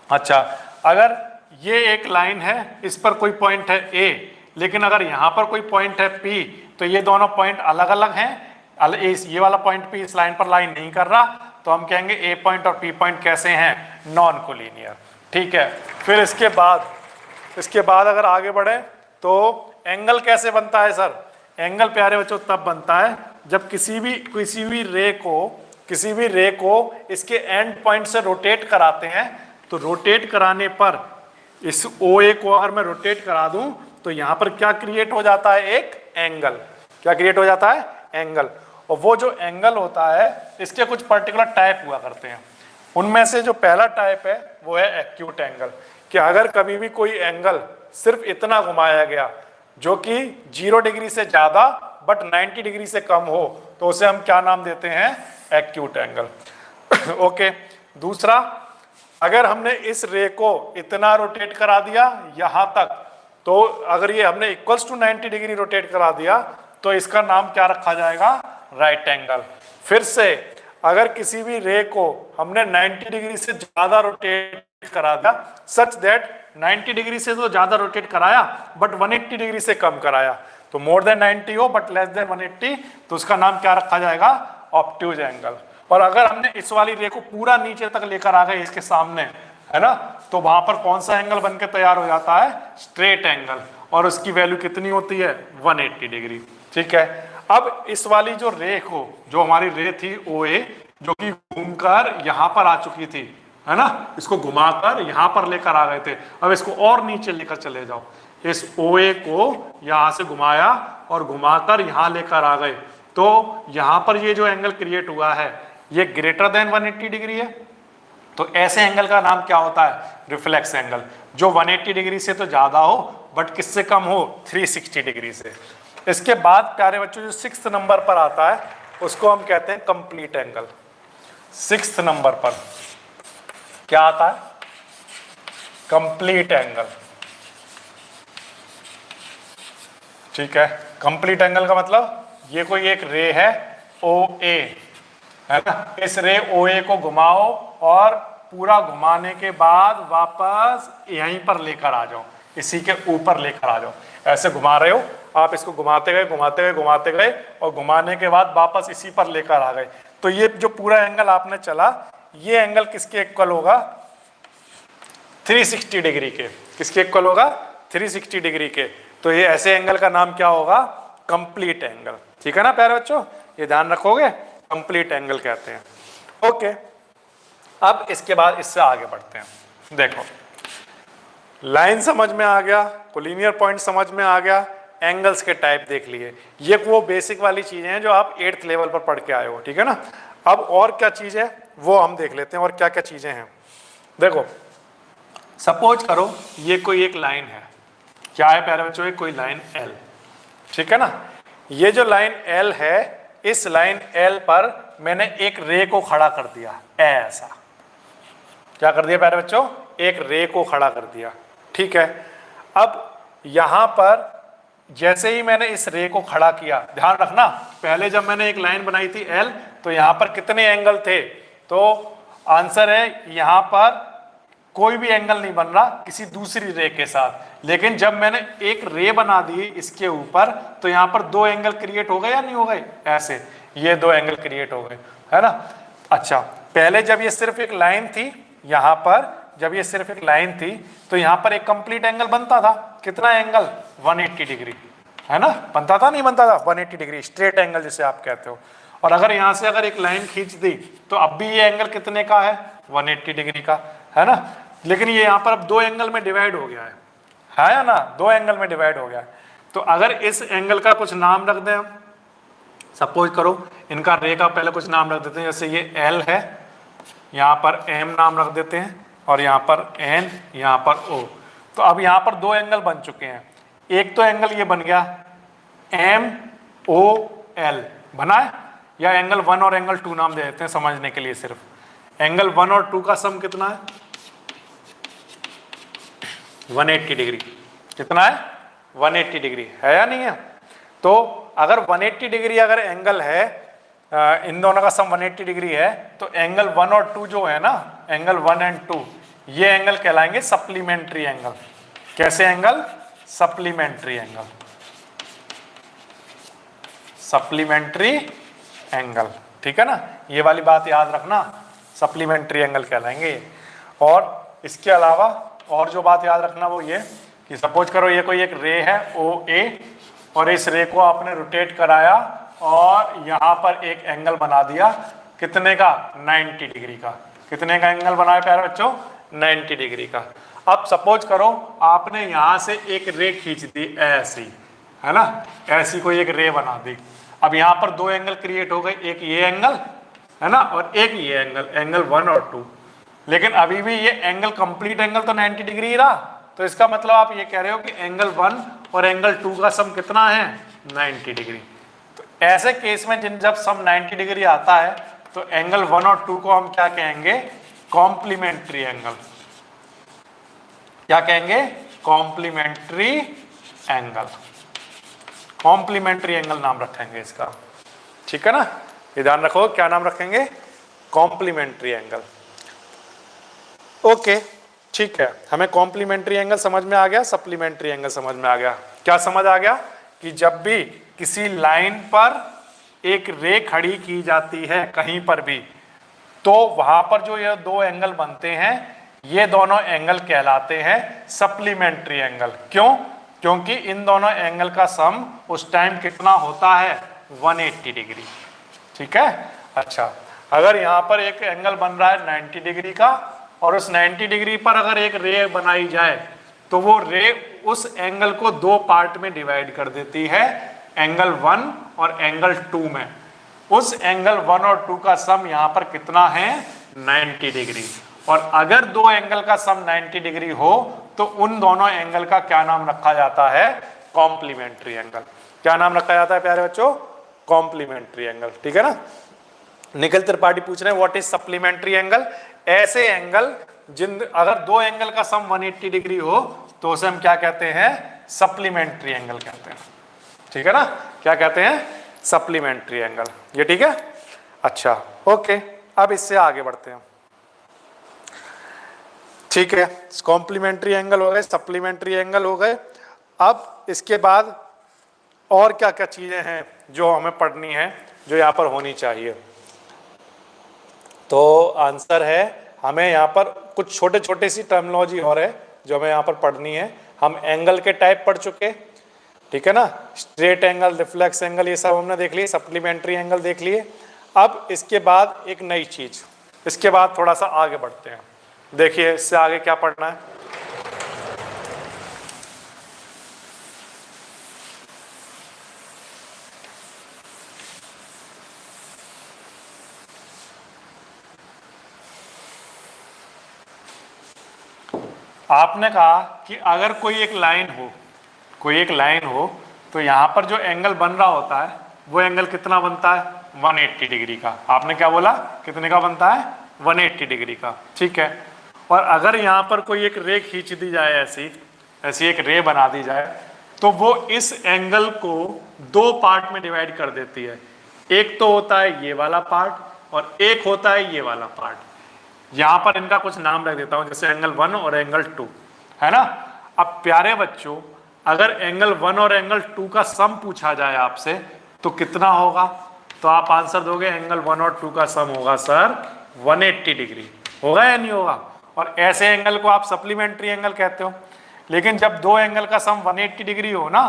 अच्छा, अगर ये एक लाइन है, इस पर कोई पॉइंट है ए, लेकिन अगर यहाँ पर कोई पॉइंट है P, तो ये दोनों पॉइंट अलग अलग हैं, ये वाला पॉइंट P इस लाइन पर लाइन नहीं कर रहा, तो हम कहेंगे A पॉइंट और P पॉइंट कैसे हैं, नॉन कोलिनियर। ठीक है, फिर इसके बाद अगर आगे बढ़े तो एंगल कैसे बनता है सर? एंगल प्यारे बच्चों तब बनता है जब किसी भी रे को इसके एंड पॉइंट से रोटेट कराते हैं, तो रोटेट कराने पर इस OA को अगर मैं रोटेट करा दूं तो यहां पर क्या क्रिएट हो जाता है, एक एंगल। क्या क्रिएट हो जाता है, एंगल। और वो जो एंगल होता है इसके कुछ पर्टिकुलर टाइप हुआ करते हैं। उनमें से जो पहला टाइप है वो है एक्यूट एंगल, कि अगर कभी भी कोई एंगल सिर्फ इतना घुमाया गया जो कि 0 डिग्री से ज्यादा बट 90 डिग्री से कम हो, तो उसे हम क्या नाम देते हैं, एक्यूट एंगल। ओके, दूसरा, अगर हमने इस रे को इतना रोटेट करा दिया यहां तक, तो अगर ये हमने इक्वल्स टू 90 डिग्री रोटेट करा दिया तो इसका नाम क्या रखा जाएगा, राइट एंगल। फिर से अगर किसी भी रे को हमने 90 डिग्री से ज्यादा रोटेट करा दिया, सच दैट 90 डिग्री से तो ज्यादा रोटेट कराया बट 180 डिग्री से कम कराया, तो मोर देन 90 हो बट लेस देन 180, तो उसका नाम क्या रखा जाएगा, ऑब्ट्यूज एंगल। और अगर हमने इस वाली रे को पूरा नीचे तक लेकर आ गए इसके सामने, है ना, तो वहां पर कौन सा एंगल बनकर तैयार हो जाता है, स्ट्रेट एंगल, और उसकी वैल्यू कितनी होती है, 180 डिग्री। ठीक है, अब इस वाली जो रे को, जो हमारी रे थी OA, जो कि घूमकर यहां पर आ चुकी थी, है ना, इसको घुमाकर यहां पर लेकर आ गए थे, अब इसको और नीचे लेकर चले जाओ, इस OA को यहां से घुमाया और घुमाकर यहां लेकर आ गए, तो यहां पर ये जो एंगल क्रिएट हुआ है ये ग्रेटर देन 180 डिग्री है, तो ऐसे एंगल का नाम क्या होता है, रिफ्लेक्स एंगल, जो 180 डिग्री से तो ज्यादा हो बट किससे कम हो, 360 डिग्री से। इसके बाद प्यारे बच्चों जो 6th नंबर पर आता है उसको हम कहते हैं कंप्लीट एंगल। 6th नंबर पर क्या आता है, कंप्लीट एंगल। ठीक है, कंप्लीट एंगल का मतलब ये कोई एक रे है OA, है ना, इस रे OA को घुमाओ और पूरा घुमाने के बाद वापस यहीं पर लेकर आ जाओ, इसी के ऊपर लेकर आ जाओ। ऐसे घुमा रहे हो आप, इसको घुमाते गए और घुमाने के बाद वापस इसी पर लेकर आ गए, तो ये जो पूरा एंगल आपने चला, ये एंगल किसके इक्वल होगा, 360 डिग्री के। किसके इक्वल होगा, 360 डिग्री के। तो ये ऐसे एंगल का नाम क्या होगा, कंप्लीट एंगल। ठीक है ना प्यारे बच्चों, ये ध्यान रखोगे, कंप्लीट एंगल कहते हैं। ओके, अब इसके बाद इससे आगे बढ़ते हैं। देखो, लाइन समझ में आ गया, कोलिनियर पॉइंट समझ में आ गया, एंगल्स के टाइप देख लिए, ये वो बेसिक वाली चीजें हैं जो आप 8th लेवल पर पढ़ के आए हो। ठीक है ना, अब और क्या चीज है वो हम देख लेते हैं, और क्या क्या चीजें हैं। देखो, सपोज करो ये कोई एक लाइन है, क्या है प्यारे बच्चों, कोई लाइन L। ठीक है ना, ये जो लाइन L है, इस लाइन L पर मैंने एक रे को खड़ा कर दिया, ऐसा। क्या कर दिया प्यारे बच्चों, एक रे को खड़ा कर दिया। ठीक है, अब यहां पर जैसे ही मैंने इस रे को खड़ा किया, ध्यान रखना, पहले जब मैंने एक लाइन बनाई थी L, तो यहां पर कितने एंगल थे, तो आंसर है यहां पर कोई भी एंगल नहीं बन रहा किसी दूसरी रे के साथ। लेकिन जब मैंने एक रे बना दी इसके ऊपर, तो यहाँ पर 2 एंगल क्रिएट हो गए या नहीं हो गए, ऐसे ये 2 एंगल क्रिएट हो गए, है ना। अच्छा, पहले जब ये सिर्फ एक लाइन थी, यहाँ पर जब ये सिर्फ एक लाइन थी, तो यहाँ पर एक कंप्लीट एंगल बनता था, कितना एंगल, 180 डिग्री, है ना, बनता था नहीं बनता था, 180 डिग्री, स्ट्रेट एंगल जिसे आप कहते हो। और अगर यहाँ से अगर एक लाइन खींच दी तो अब भी ये एंगल कितने का है, 180 डिग्री का, है ना। लेकिन ये यहाँ पर अब 2 एंगल में डिवाइड हो गया है या ना, 2 एंगल में डिवाइड हो गया है। तो अगर इस एंगल का कुछ नाम रख दें हम, सपोज करो इनका रे का पहले कुछ नाम रख देते हैं, जैसे ये L है, यहाँ पर M नाम रख देते हैं, और यहाँ पर N, यहाँ पर O। तो अब यहाँ पर 2 एंगल बन चुके हैं। एक तो एंगल ये बन गया MOL बना है, या एंगल 1 और एंगल 2 नाम दे देते हैं समझने के लिए सिर्फ। एंगल 1 और 2 का सम कितना है, 180 डिग्री। कितना है, 180 डिग्री है या नहीं है। तो अगर 180 डिग्री अगर एंगल है, इन दोनों का सम 180 डिग्री है, तो एंगल 1 और 2 जो है ना, एंगल 1 एंड 2, ये एंगल कहलाएंगे सप्लीमेंट्री एंगल। कैसे angle, supplementary angle, supplementary angle, ठीक है ना, ये वाली बात याद रखना, सप्लीमेंट्री एंगल कहलाएंगे। और इसके अलावा और जो बात याद रखना वो ये कि सपोज करो ये कोई एक रे है OA और इस रे को आपने रोटेट कराया और यहाँ पर एक एंगल बना दिया, कितने का, 90 डिग्री का। कितने का एंगल बनाया प्यारे बच्चों, 90 डिग्री का। अब सपोज करो आपने यहाँ से एक रे खींच दी ऐसी, है ना, ऐसी कोई एक रे बना दी। अब यहाँ पर दो एंगल क्रिएट हो गए, एक ये एंगल है ना और एक ये एंगल, एंगल 1 और 2। लेकिन अभी भी ये एंगल कंप्लीट एंगल तो 90 डिग्री रहा, तो इसका मतलब आप ये कह रहे हो कि एंगल 1 और एंगल 2 का सम कितना है, 90 डिग्री। तो ऐसे केस में जब सम 90 डिग्री आता है तो एंगल 1 और 2 को हम क्या कहेंगे, कॉम्प्लीमेंट्री एंगल। क्या कहेंगे, कॉम्प्लीमेंट्री एंगल। कॉम्प्लीमेंट्री एंगल नाम रखेंगे इसका, ठीक है ना, ये ध्यान रखो, क्या नाम रखेंगे, कॉम्प्लीमेंट्री एंगल। ओके ठीक है, हमें कॉम्प्लीमेंट्री एंगल समझ में आ गया, सप्लीमेंट्री एंगल समझ में आ गया। क्या समझ आ गया कि जब भी किसी लाइन पर एक रे खड़ी की जाती है कहीं पर भी, तो वहां पर जो ये दो एंगल बनते हैं ये दोनों एंगल कहलाते हैं सप्लीमेंट्री एंगल। क्यों, क्योंकि इन दोनों एंगल का सम उस टाइम कितना होता है, 180 डिग्री। ठीक है, अच्छा, अगर यहाँ पर एक एंगल बन रहा है 90 डिग्री का और उस 90 डिग्री पर अगर एक रे बनाई जाए तो वो रे उस एंगल को दो पार्ट में डिवाइड कर देती है, एंगल 1 और एंगल 2 में। उस एंगल 1 और 2 का सम यहाँ पर कितना है, 90 डिग्री। और अगर दो एंगल का सम 90 डिग्री हो तो उन दोनों एंगल का क्या नाम रखा जाता है, कॉम्प्लीमेंट्री एंगल। क्या नाम रखा जाता है प्यारे बच्चों, कॉम्प्लीमेंट्री एंगल। ठीक है ना, निखिल त्रिपाठी पूछ रहे हैं व्हाट इज सप्लीमेंट्री एंगल। ऐसे एंगल जिन अगर दो एंगल का सम 180 डिग्री हो तो उसे हम क्या कहते हैं, सप्लीमेंट्री एंगल कहते हैं। ठीक है ना, क्या कहते हैं, सप्लीमेंट्री एंगल। ये ठीक है, अच्छा ओके, अब इससे आगे बढ़ते हैं। ठीक है, कॉम्प्लीमेंट्री एंगल हो गए, सप्लीमेंट्री एंगल हो गए। अब इसके बाद और क्या क्या चीजें हैं जो हमें पढ़नी है, जो यहाँ पर होनी चाहिए। तो आंसर है, हमें यहाँ पर कुछ छोटे छोटे सी टर्मिनोलॉजी और है जो हमें यहाँ पर पढ़नी है। हम एंगल के टाइप पढ़ चुके, ठीक है ना, स्ट्रेट एंगल, रिफ्लेक्स एंगल, ये सब हमने देख लिए, सप्लीमेंट्री एंगल देख लिए। अब इसके बाद एक नई चीज, इसके बाद थोड़ा सा आगे बढ़ते हैं। देखिए इससे आगे क्या पढ़ना है। आपने कहा कि अगर कोई एक लाइन हो, कोई एक लाइन हो तो यहाँ पर जो एंगल बन रहा होता है वो एंगल कितना बनता है, 180 डिग्री का। आपने क्या बोला, कितने का बनता है, 180 डिग्री का। ठीक है, और अगर यहाँ पर कोई एक रे खींच दी जाए, ऐसी ऐसी एक रे बना दी जाए, तो वो इस एंगल को दो पार्ट में डिवाइड कर देती है। एक तो होता है ये वाला पार्ट और एक होता है ये वाला पार्ट। यहाँ पर इनका कुछ नाम रख देता हूँ, जैसे एंगल 1 और एंगल 2, है ना। अब प्यारे बच्चों, अगर एंगल 1 और एंगल 2 का सम पूछा जाए आपसे तो कितना होगा, तो आप आंसर दोगे एंगल 1 और 2 का सम होगा सर 180 डिग्री। होगा या नहीं होगा। और ऐसे एंगल को आप सप्लीमेंट्री एंगल कहते हो। लेकिन जब दो एंगल का सम 180 डिग्री हो ना,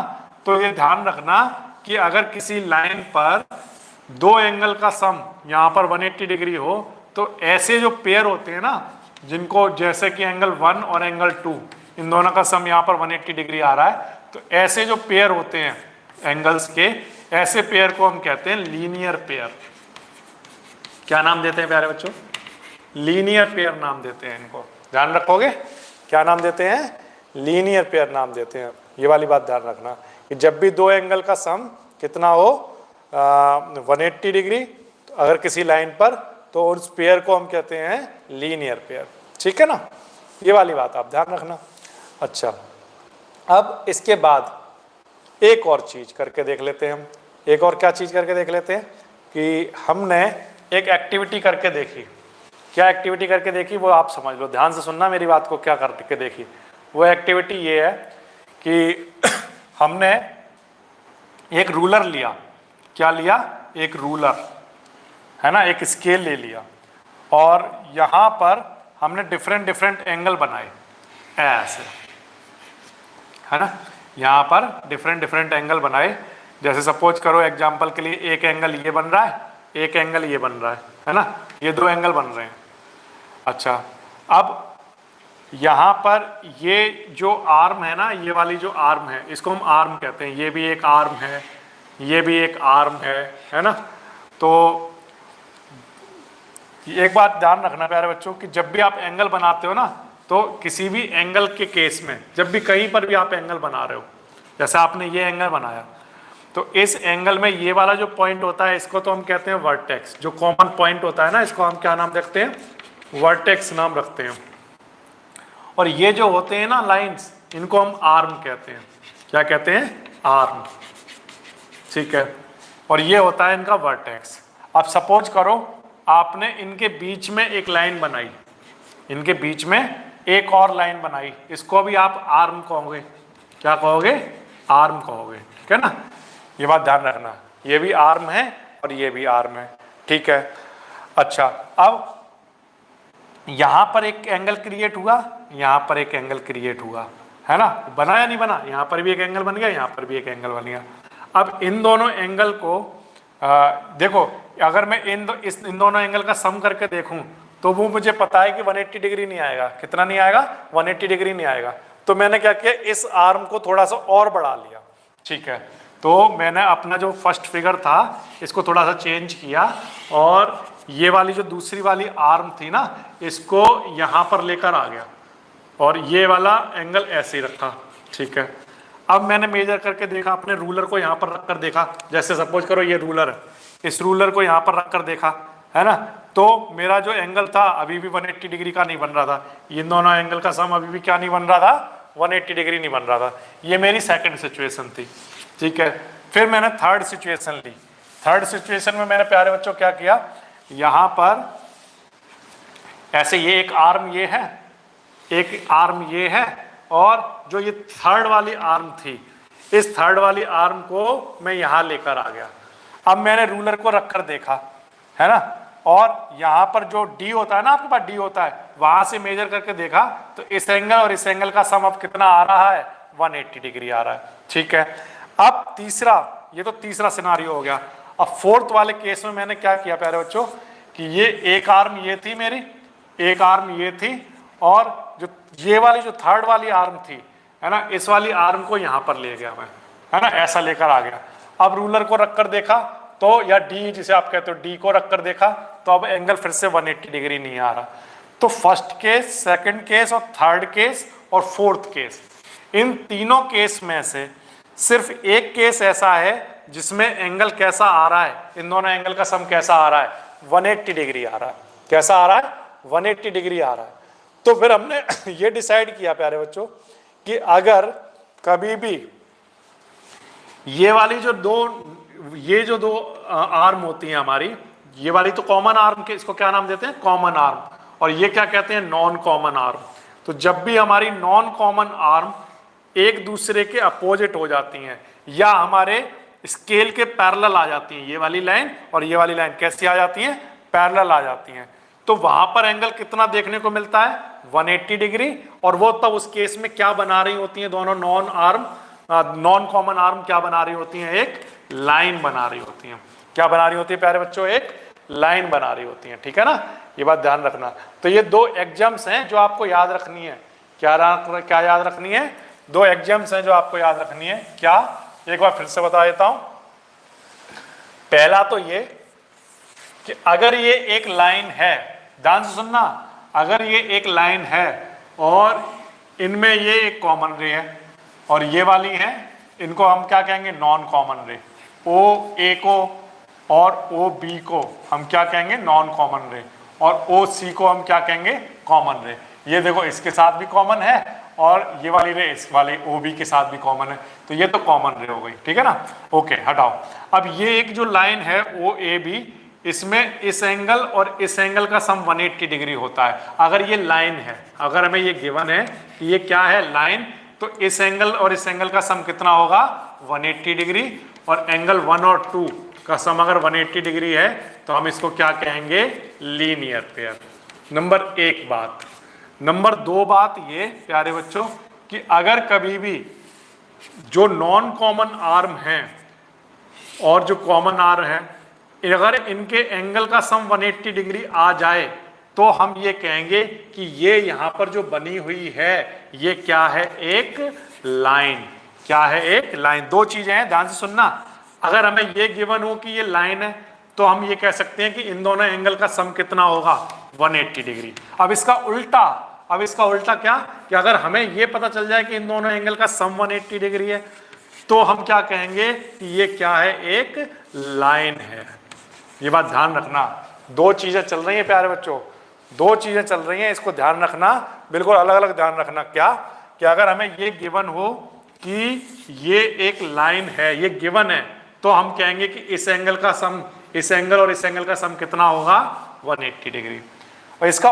तो ये ध्यान रखना कि अगर किसी लाइन पर दो एंगल का सम यहाँ पर 180 डिग्री हो तो ऐसे जो पेयर होते हैं ना, जिनको जैसे कि एंगल 1 और एंगल 2, इन दोनों का सम यहाँ पर 180 डिग्री आ रहा है, तो ऐसे जो पेयर होते हैं एंगल्स के, ऐसे पेयर को हम कहते हैं लीनियर पेयर। क्या नाम देते हैं प्यारे बच्चों, लीनियर पेयर नाम देते हैं इनको। ध्यान रखोगे, क्या नाम देते हैं, लीनियर पेयर नाम देते हैं। ये वाली बात ध्यान रखना कि जब भी दो एंगल का सम कितना हो, 180 डिग्री, तो अगर किसी लाइन पर, तो उस पेयर को हम कहते हैं लीनियर पेयर। ठीक है ना, ये वाली बात आप ध्यान रखना। अच्छा, अब इसके बाद एक और चीज करके देख लेते हैं हम। एक और क्या चीज करके देख लेते हैं कि हमने एक एक्टिविटी करके देखी। क्या एक्टिविटी करके देखी वो आप समझ लो, ध्यान से सुनना मेरी बात को। क्या करके देखी वो एक्टिविटी ये है कि हमने एक रूलर लिया, क्या लिया, एक रूलर है ना, एक स्केल ले लिया और यहाँ पर हमने डिफरेंट डिफरेंट एंगल बनाए ऐसे, है ना, यहाँ पर डिफरेंट डिफरेंट एंगल बनाए। जैसे सपोज करो एग्जांपल के लिए एक एंगल ये बन रहा है, एक एंगल ये बन रहा है ना, ये दो एंगल बन रहे हैं। अच्छा, अब यहाँ पर ये जो आर्म है ना, ये वाली जो आर्म है इसको हम आर्म कहते हैं, ये भी एक आर्म है, ये भी एक आर्म है ना। तो एक बात ध्यान रखना प्यारे बच्चों कि जब भी आप एंगल बनाते हो ना, तो किसी भी एंगल के केस में, जब भी कहीं पर भी आप एंगल बना रहे हो, जैसे आपने ये एंगल बनाया, तो इस एंगल में ये वाला जो पॉइंट होता है इसको तो हम कहते हैं वर्टेक्स, जो कॉमन पॉइंट होता है ना इसको हम क्या नाम रखते हैं, वर्टेक्स नाम रखते हैं। और ये जो होते हैं ना लाइंस, इनको हम आर्म कहते हैं, क्या कहते हैं, आर्म, ठीक है। और ये होता है इनका वर्टेक्स। अब सपोज करो आपने इनके बीच में एक लाइन बनाई, इनके बीच में एक और लाइन बनाई, इसको भी आप आर्म कहोगे, क्या कहोगे, आर्म कहोगे, ठीक है ना। ये बात ध्यान रखना, ये भी आर्म है और ये भी आर्म है, ठीक है। अच्छा, अब यहां पर एक एंगल क्रिएट हुआ, यहां पर एक एंगल क्रिएट हुआ, है ना, बना या नहीं बना, यहां पर भी एक एंगल बन गया, यहां पर भी एक एंगल बन गया। अब इन दोनों एंगल को देखो, अगर मैं इन दोनों एंगल का सम करके देखूं तो वो मुझे पता है कि 180 डिग्री नहीं आएगा, कितना नहीं आएगा, 180 डिग्री नहीं आएगा। तो मैंने क्या किया, इस आर्म को थोड़ा सा और बढ़ा लिया, ठीक है। तो मैंने अपना जो फर्स्ट फिगर था इसको थोड़ा सा चेंज किया और ये वाली जो दूसरी वाली आर्म थी ना, इसको यहाँ पर लेकर आ गया और ये वाला एंगल ऐसे ही रखा, ठीक है। अब मैंने मेजर करके देखा, अपने रूलर को यहाँ पर रखकर देखा, जैसे सपोज करो ये रूलर है, इस रूलर को यहाँ पर रखकर देखा, है ना, तो मेरा जो एंगल था अभी भी 180 डिग्री का नहीं बन रहा था, इन दोनों एंगल का सम अभी भी क्या नहीं बन रहा था, 180 डिग्री नहीं बन रहा था। ये मेरी सेकंड सिचुएशन थी, ठीक है। फिर मैंने थर्ड सिचुएशन ली। थर्ड सिचुएशन में मैंने प्यारे बच्चों क्या किया, यहाँ पर ऐसे ये एक आर्म ये है, एक आर्म ये है, और जो ये थर्ड वाली आर्म थी, इस थर्ड वाली आर्म को मैं यहाँ लेकर आ गया। अब मैंने रूलर को रखकर देखा, है ना, और यहाँ पर जो डी होता है ना, आपके पास डी होता है, वहां से मेजर करके देखा तो इस एंगल और इस एंगल का सम अब कितना आ रहा है, 180 डिग्री आ रहा है, ठीक है। अब तीसरा, ये तो तीसरा सिनारियो हो गया। अब फोर्थ वाले केस में मैंने क्या किया प्यारे बच्चों कि ये एक आर्म ये थी मेरी, एक आर्म ये थी, और जो ये वाली जो थर्ड वाली आर्म थी, है ना, इस वाली आर्म को यहाँ पर ले गया मैं, है ना, ऐसा लेकर आ गया। अब रूलर को रखकर देखा तो, या डी जिसे आप कहते हो, डी को रखकर देखा तो अब एंगल फिर से 180 डिग्री नहीं आ रहा। तो फर्स्ट केस, सेकंड केस और थर्ड केस और फोर्थ केस, इन तीनों केस में से सिर्फ एक केस ऐसा है जिसमें एंगल कैसा आ रहा है, इन दोनों एंगल का सम कैसा आ रहा है, 180 डिग्री आ रहा है। कैसा आ रहा है, 180 डिग्री आ रहा है। तो फिर हमने ये डिसाइड किया प्यारे बच्चों कि अगर कभी भी ये वाली जो दो आर्म होती हैं हमारी, ये वाली तो कॉमन आर्म के, इसको क्या नाम देते हैं, कॉमन आर्म, और ये क्या कहते हैं, नॉन कॉमन आर्म। तो जब भी हमारी नॉन कॉमन आर्म एक दूसरे के अपोजिट हो जाती हैं या हमारे स्केल के पैरेलल आ जाती हैं, ये वाली लाइन और ये वाली लाइन कैसी आ जाती हैं, पैरेलल आ जाती हैं, तो वहां पर एंगल कितना देखने को मिलता है, 180 डिग्री। और वो तब उस केस में क्या बना रही होती हैं, दोनों नॉन कॉमन आर्म क्या बना रही होती हैं, एक लाइन बना रही होती हैं। क्या बना रही होती है प्यारे बच्चों, एक लाइन बना रही होती हैं, ठीक है ना, ये बात ध्यान रखना। तो ये दो एग्जाम्स हैं जो आपको याद रखनी है। क्या याद रखनी है, दो एग्जाम्स हैं जो आपको याद रखनी है। क्या, एक बार फिर से बता देता हूं। पहला तो ये कि अगर ये एक लाइन है, ध्यान से सुनना, अगर ये एक लाइन है और इनमें ये एक कॉमन रे है और ये वाली है, इनको हम क्या कहेंगे, नॉन कॉमन रे। ओ ए को और ओ बी को हम क्या कहेंगे, नॉन कॉमन रे, और ओ सी को हम क्या कहेंगे, कॉमन रे। ये देखो इसके साथ भी कॉमन है और ये वाली रे इस वाले ओ बी के साथ भी कॉमन है, तो ये तो कॉमन रे हो गई, ठीक है ना। ओके, हटाओ। अब ये एक जो लाइन है ओ ए बी, इसमें इस एंगल और इस एंगल का सम 180 डिग्री होता है। अगर ये लाइन है, अगर हमें ये गिवन है कि ये क्या है, लाइन, तो इस एंगल और इस एंगल का सम कितना होगा 180 डिग्री, और एंगल 1 और 2 का सम अगर 180 डिग्री है तो हम इसको क्या कहेंगे लीनियर पेयर। नंबर 1 बात। नंबर 2 बात ये प्यारे बच्चों कि अगर कभी भी जो नॉन कॉमन आर्म है और जो कॉमन आर्म है अगर इनके एंगल का सम 180 डिग्री आ जाए तो हम ये कहेंगे कि ये यहां पर जो बनी हुई है ये क्या है एक लाइन। क्या है एक लाइन। दो चीजें हैं ध्यान से सुनना। अगर हमें ये गिवन हो कि ये लाइन है तो हम ये कह सकते हैं कि इन दोनों एंगल का सम कितना होगा 180 डिग्री। अब इसका उल्टा क्या कि अगर हमें ये पता चल जाए कि इन दोनों एंगल का सम 180 डिग्री है तो हम क्या कहेंगे कि ये क्या है एक लाइन है। ये बात ध्यान रखना। दो चीजें चल रही हैं प्यारे बच्चों, दो चीजें चल रही हैं, इसको ध्यान रखना, बिल्कुल अलग अलग ध्यान रखना। क्या कि अगर हमें ये गिवन हो कि ये एक लाइन है, ये गिवन है, तो हम कहेंगे कि इस एंगल का सम, इस एंगल और इस एंगल का सम कितना होगा 180 डिग्री। और इसका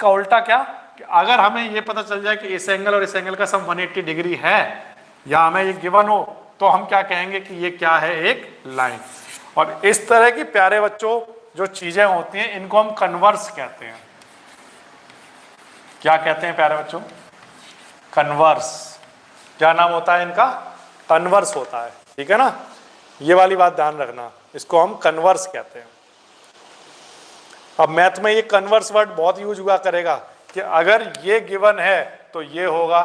उल्टा क्या कि अगर हमें ये पता चल जाए कि इस एंगल और इस एंगल का सम 180 डिग्री है या हमें ये गिवन हो तो हम क्या कहेंगे कि ये क्या है एक लाइन। और इस तरह की प्यारे बच्चों जो चीजें होती हैं इनको हम कन्वर्स कहते हैं। क्या कहते हैं प्यारे बच्चों कन्वर्स। क्या नाम होता है इनका कन्वर्स होता है, ठीक है ना। ये वाली बात ध्यान रखना, इसको हम कन्वर्स कहते हैं। अब मैथ में ये कन्वर्स वर्ड बहुत यूज हुआ करेगा कि अगर ये गिवन है तो ये होगा,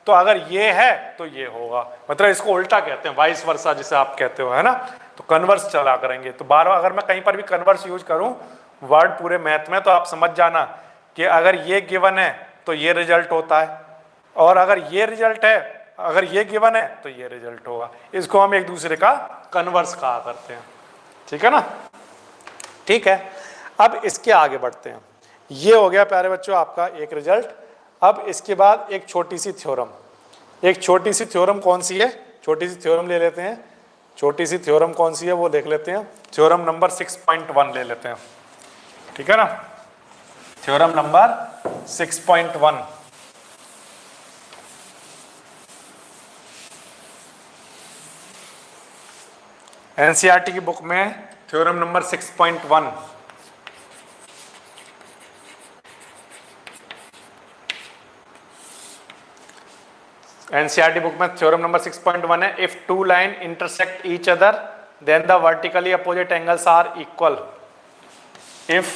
तो अगर ये है तो ये होगा, मतलब इसको उल्टा कहते हैं, वाइस वर्सा जिसे आप कहते हो, है ना। तो कन्वर्स चला करेंगे। तो बार बार अगर मैं कहीं पर भी कन्वर्स यूज करूं वर्ड पूरे मैथ में तो आप समझ जाना कि अगर ये गिवन है तो ये रिजल्ट होता है, और अगर ये रिजल्ट है, अगर ये गिवन है तो ये रिजल्ट होगा। इसको हम एक दूसरे का कन्वर्स कहा करते हैं, ठीक है ना। ठीक है, अब इसके आगे बढ़ते हैं। ये हो गया प्यारे बच्चों आपका एक रिजल्ट। अब इसके बाद एक छोटी सी थ्योरम, एक छोटी सी थ्योरम कौन सी है, छोटी सी थ्योरम ले लेते हैं। छोटी सी थ्योरम कौन सी है वो देख लेते हैं। थ्योरम नंबर 6.1 ले लेते हैं, ठीक है ना। थ्योरम नंबर 6.1 एनसीईआरटी की बुक में थ्योरम नंबर 6.1 एनसीईआरटी बुक में थ्योरम नंबर 6.1 है। If two line intersect each other then the vertically opposite angles are equal. If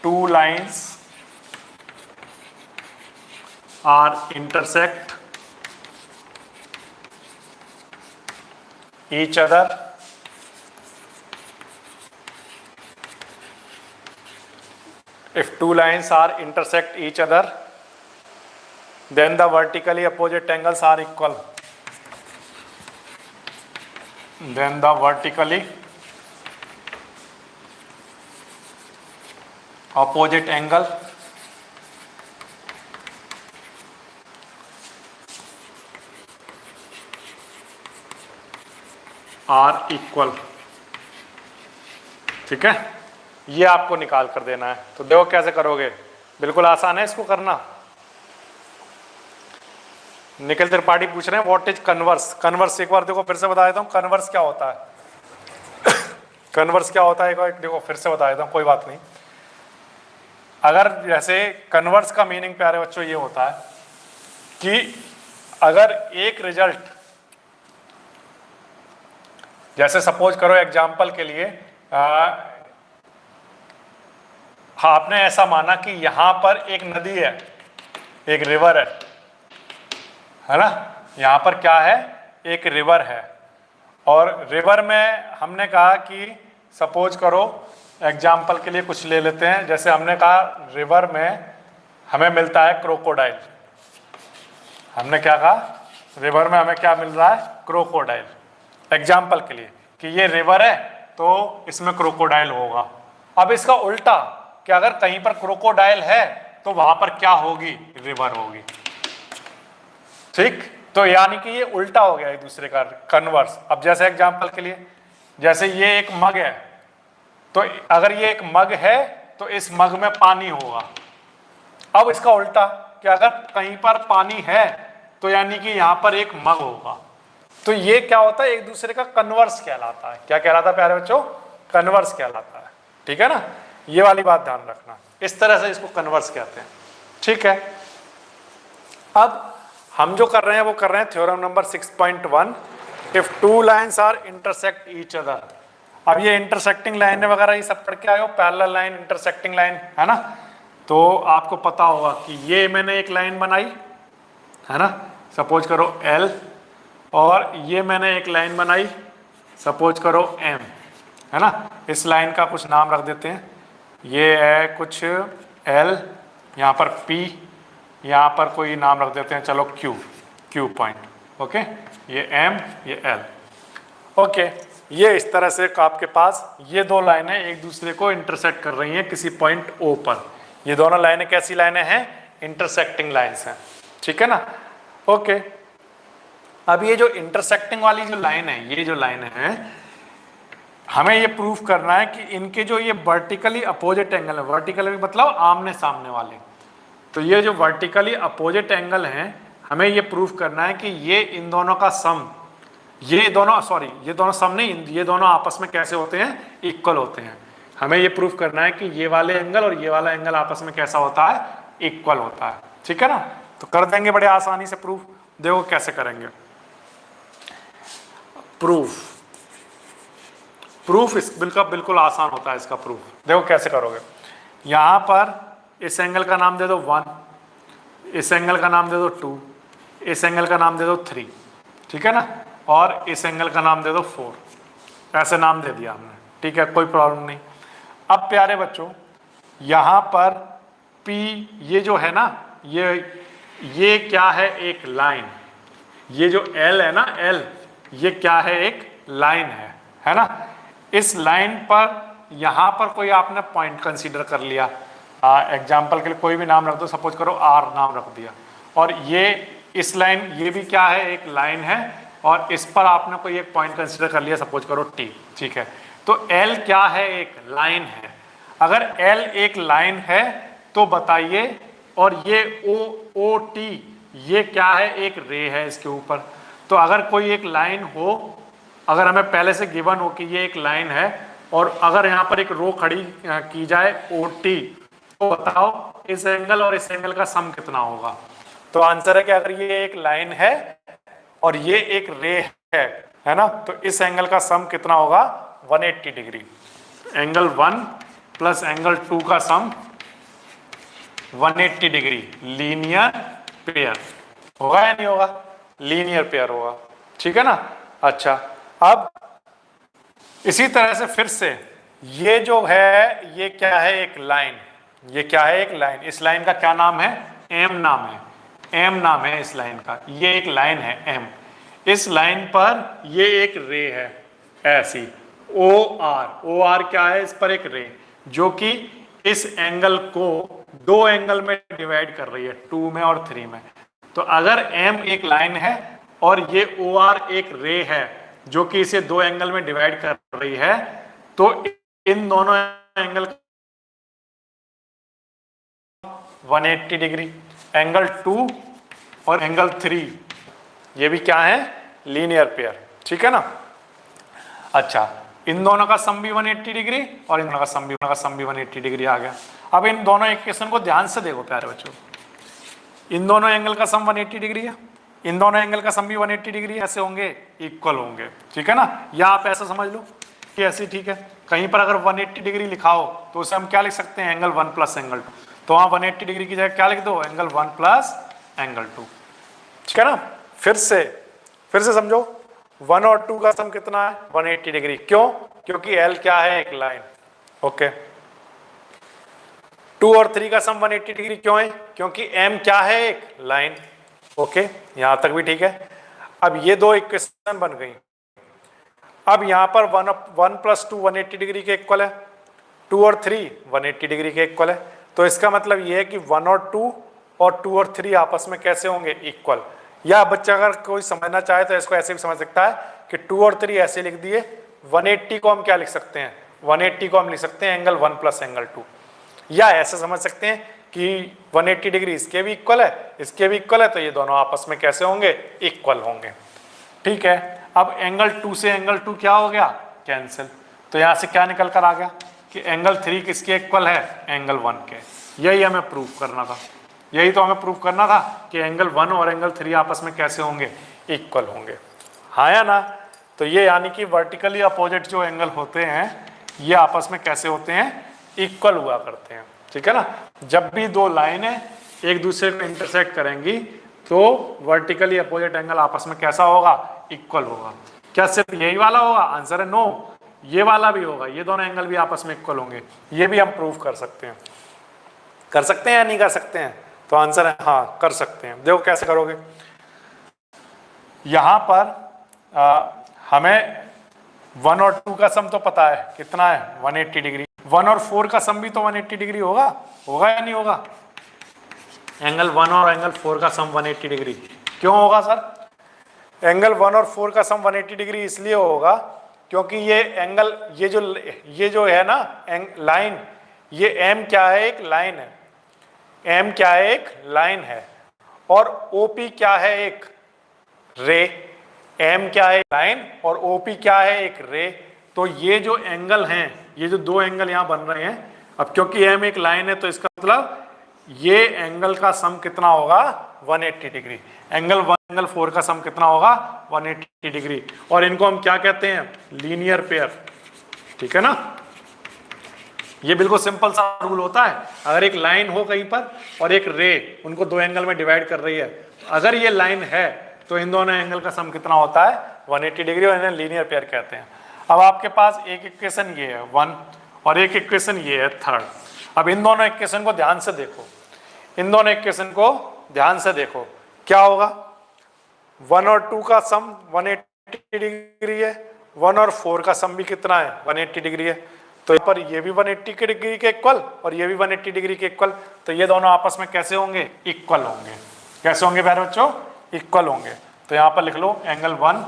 two lines are intersect each other if two lines are intersect each other then the vertically opposite angles are equal, then the vertically opposite angle are equal. ठीक है, ये आपको निकाल कर देना है। तो देखो कैसे करोगे, बिल्कुल आसान है इसको करना। निखिल त्रिपाठी पूछ रहे हैं व्हाट इज कन्वर्स। कन्वर्स एक बार देखो फिर से बता देता हूँ कन्वर्स क्या होता है। कन्वर्स क्या होता है एक बार देखो फिर से बता देता हूँ, कोई बात नहीं। अगर जैसे कन्वर्स का मीनिंग प्यारे बच्चों ये होता है कि अगर एक रिजल्ट, जैसे सपोज करो एग्जाम्पल के लिए आपने ऐसा माना कि यहां पर एक नदी है, एक रिवर है ना। यहां पर क्या है, एक रिवर है, और रिवर में हमने कहा कि सपोज करो एग्जाम्पल के लिए कुछ ले लेते हैं। जैसे हमने कहा रिवर में हमें मिलता है क्रोकोडाइल। हमने क्या कहा, रिवर में हमें क्या मिल रहा है, क्रोकोडाइल। एग्जाम्पल के लिए कि ये रिवर है तो इसमें क्रोकोडाइल होगा। अब इसका उल्टा कि अगर कहीं पर क्रोकोडाइल है तो वहां पर क्या होगी, रिवर होगी। ठीक, तो यानी कि ये उल्टा हो गया एक दूसरे का, कन्वर्स। अब जैसे एग्जाम्पल के लिए, जैसे ये एक मग है, तो अगर ये एक मग है तो इस मग में पानी होगा। अब इसका उल्टा कि अगर कहीं पर पानी है तो यानी कि यहाँ पर एक मग होगा। तो ये क्या होता है, एक दूसरे का कन्वर्स कहलाता है। क्या कहलाता है प्यारे बच्चों? कन्वर्स कहलाता है। ठीक है ना, ये वाली बात ध्यान रखना। इस तरह से इसको कन्वर्स कहते हैं। ठीक है, अब हम जो कर रहे हैं वो कर रहे हैं theorem number 6.1, if two lines are intersect each other. अब ये इंटरसेक्टिंग लाइन वगैरह ये सब पढ़ के आए हो, पैरेलल लाइन, इंटरसेक्टिंग लाइन, है ना। तो आपको पता होगा कि ये मैंने एक लाइन बनाई, है ना, सपोज करो L, और ये मैंने एक लाइन बनाई, सपोज करो M, है ना। इस लाइन का कुछ नाम रख देते हैं, ये है कुछ L, यहाँ पर P, यहाँ पर कोई नाम रख देते हैं, चलो Q पॉइंट, ओके। ये M, ये L, ओके। ये इस तरह से आपके पास ये दो लाइनें एक दूसरे को इंटरसेक्ट कर रही हैं किसी पॉइंट O पर। ये दोनों लाइनें कैसी लाइनें हैं? इंटरसेक्टिंग लाइन्स हैं। ठीक है ना, ओके। अब ये जो इंटरसेक्टिंग वाली जो लाइन है, ये जो लाइन है, हमें ये प्रूफ करना है कि इनके जो ये वर्टिकली अपोजिट एंगल है, वर्टिकली मतलब आमने सामने वाले, तो ये जो वर्टिकली अपोजिट एंगल हैं, हमें ये प्रूफ करना है कि ये इन दोनों का सम, ये दोनों सम नहीं, ये दोनों आपस में कैसे होते हैं? इक्वल होते हैं। हमें ये प्रूफ करना है कि ये वाले एंगल और ये वाला एंगल आपस में कैसा होता है? इक्वल होता है। ठीक है ना, तो कर देंगे बड़े आसानी से प्रूफ। देखो कैसे करेंगे प्रूफ इस बिल्कुल आसान होता है इसका प्रूफ। देखो कैसे करोगे, यहां पर इस एंगल का नाम दे दो 1, इस एंगल का नाम दे दो 2, इस एंगल का नाम दे दो 3, ठीक है ना, और इस एंगल का नाम दे दो 4। ऐसे नाम दे दिया हमने, ठीक है, कोई प्रॉब्लम नहीं। अब प्यारे बच्चों, यहां पर P ये जो है ना, ये क्या है? एक लाइन। ये जो L है ना, L, ये क्या है? एक लाइन है ना। इस लाइन पर यहां पर कोई आपने पॉइंट कंसीडर कर लिया, एग्जाम्पल के लिए कोई भी नाम रख दो, सपोज करो R नाम रख दिया, और ये इस लाइन, ये भी क्या है? एक लाइन है, और इस पर आपने कोई एक पॉइंट कंसीडर कर लिया, सपोज करो T, ठीक है। तो L क्या है? एक लाइन है। अगर L एक लाइन है तो बताइए, और ये OT ये क्या है? एक रे है इसके ऊपर। तो अगर कोई एक लाइन हो, अगर हमें पहले से गिवन हो कि ये एक लाइन है, और अगर यहाँ पर एक रो खड़ी की जाए OT, तो बताओ इस एंगल और इस एंगल का सम कितना होगा? तो आंसर है कि अगर ये एक लाइन है और ये एक रे है ना, तो इस एंगल का सम कितना होगा? 180 डिग्री। एंगल 1 प्लस एंगल 2 का सम 180 डिग्री। लीनियर पेयर होगा या नहीं होगा? लीनियर पेयर होगा, ठीक है ना। अच्छा, अब इसी तरह से फिर से ये जो है, ये क्या है? एक लाइन। ये क्या है? एक लाइन। इस लाइन का क्या नाम है? M नाम है। M नाम है इस लाइन का। ये एक लाइन है M। इस लाइन पर ये एक रे है ऐसी, OR क्या है? इस पर एक रे जो कि इस एंगल को दो एंगल में डिवाइड कर रही है, 2 में और 3 में। तो अगर M एक लाइन है और ये OR एक रे है जो कि इसे दो एंगल में डिवाइड कर रही है, तो इन दोनों एंगल 180 डिग्री। एंगल 2 और एंगल 3 ये भी क्या है? लीनियर पेयर, ठीक है ना। अच्छा, इन दोनों का सम भी 180 डिग्री और इन दोनों का सम भी 180 डिग्री आ गया। अब इन दोनों इक्वेशन को ध्यान से देखो प्यारे बच्चों, इन दोनों एंगल का सम 180 डिग्री है, इन दोनों एंगल का सम भी 180 डिग्री है। ऐसे होंगे, इक्वल होंगे, ठीक है ना। या आप ऐसा समझ लो कि ऐसी, ठीक है। कहीं पर अगर 180 डिग्री लिखा हो तो उसे हम क्या लिख सकते हैं? Angle 1 plus angle 2। तो वहां 180 डिग्री की जगह क्या लिख दो? एंगल 1 प्लस एंगल 2, ठीक है ना। फिर से समझो, 1 और 2 का सम कितना है? 180 डिग्री। क्यों? क्योंकि L क्या है? एक लाइन। ओके। 2 और 3 का सम 180 डिग्री क्यों है? क्योंकि M क्या है? एक लाइन। ओके, यहां तक भी ठीक है। अब ये दो इक्वेशन बन गई। अब यहां पर 1 प्लस 2 180 डिग्री के इक्वल है, 2 और 3 180 डिग्री के इक्वल है। तो इसका मतलब ये है कि 1 और 2 और 3 आपस में कैसे होंगे? इक्वल। या बच्चा अगर कोई समझना चाहे तो इसको ऐसे भी समझ सकता है कि 2 और 3 ऐसे लिख दिए, 180 को हम क्या लिख सकते हैं? 180 को हम लिख सकते हैं एंगल 1 प्लस एंगल 2। या ऐसे समझ सकते हैं कि 180 डिग्री इसके भी इक्वल है, इसके भी इक्वल है, तो ये दोनों आपस में कैसे होंगे? इक्वल होंगे। ठीक है, अब एंगल 2 से एंगल 2 क्या हो गया? कैंसिल। तो यहाँ से क्या निकल कर आ गया कि एंगल 3 किसके इक्वल है? एंगल 1 के। यही हमें प्रूव करना था, यही तो हमें प्रूव करना था कि एंगल 1 और एंगल 3 आपस में कैसे होंगे? इक्वल होंगे। हाँ या ना? तो ये यानी कि वर्टिकली अपोजिट जो एंगल होते हैं ये आपस में कैसे होते हैं? इक्वल हुआ करते हैं। ठीक है ना? जब भी दो लाइनें एक दूसरे को इंटरसेक्ट करेंगी तो वर्टिकली अपोजिट एंगल आपस में कैसा होगा? इक्वल होगा। क्या सिर्फ यही वाला होगा? आंसर है नो, ये वाला भी होगा, ये दोनों एंगल भी आपस में इक्वल होंगे। ये भी हम प्रूव कर सकते हैं। कर सकते हैं या नहीं कर सकते हैं? तो आंसर है हाँ, कर सकते हैं। देखो कैसे करोगे। यहां पर हमें 1 और 2 का सम तो पता है, कितना है? 180 डिग्री। 1 और 4 का सम भी तो 180 डिग्री होगा, होगा या नहीं होगा? एंगल 1 और एंगल 4 का सम 180 डिग्री क्यों होगा सर? एंगल 1 और 4 का सम 180 डिग्री इसलिए होगा क्योंकि ये एंगल, ये जो है ना लाइन, ये एम क्या है? एक लाइन है। एम क्या है? एक लाइन है। और ओपी क्या है? एक रे। एम क्या है? लाइन, और ओपी क्या है? एक रे। तो ये जो एंगल हैं, ये जो दो एंगल यहां बन रहे हैं, अब क्योंकि एम एक लाइन है तो इसका मतलब ये एंगल का सम कितना होगा? 180 डिग्री। एंगल 1 एंगल 4 का सम कितना होगा? 180 डिग्री। और इनको हम क्या कहते हैं? Linear pair. ठीक है ना? ये बिल्कुल सिंपल सा रूल होता है। अगर एक लाइन हो कहीं पर और एक रे उनको दो एंगल में डिवाइड कर रही है, अगर ये लाइन है तो इन दोनों एंगल का सम कितना होता है? 180 डिग्री, और इन्हें लीनियर पेयर कहते हैं। अब आपके पास एक इक्वेशन ये है 1 और एक इक्वेशन ये है 3rd। अब इन दोनों इक्वेशन को ध्यान से देखो, इन दोनों इक्वेशन को ध्यान से देखो, क्या होगा? 1 और 2 का सम 180 डिग्री है, 1 और 4 का सम भी कितना है? 180 डिग्री है। तो यहाँ पर ये भी 180 डिग्री के इक्वल और ये भी 180 डिग्री के इक्वल। तो ये दोनों आपस में कैसे होंगे? इक्वल होंगे। कैसे होंगे प्यारे बच्चों? इक्वल होंगे। तो यहाँ पर लिख लो एंगल 1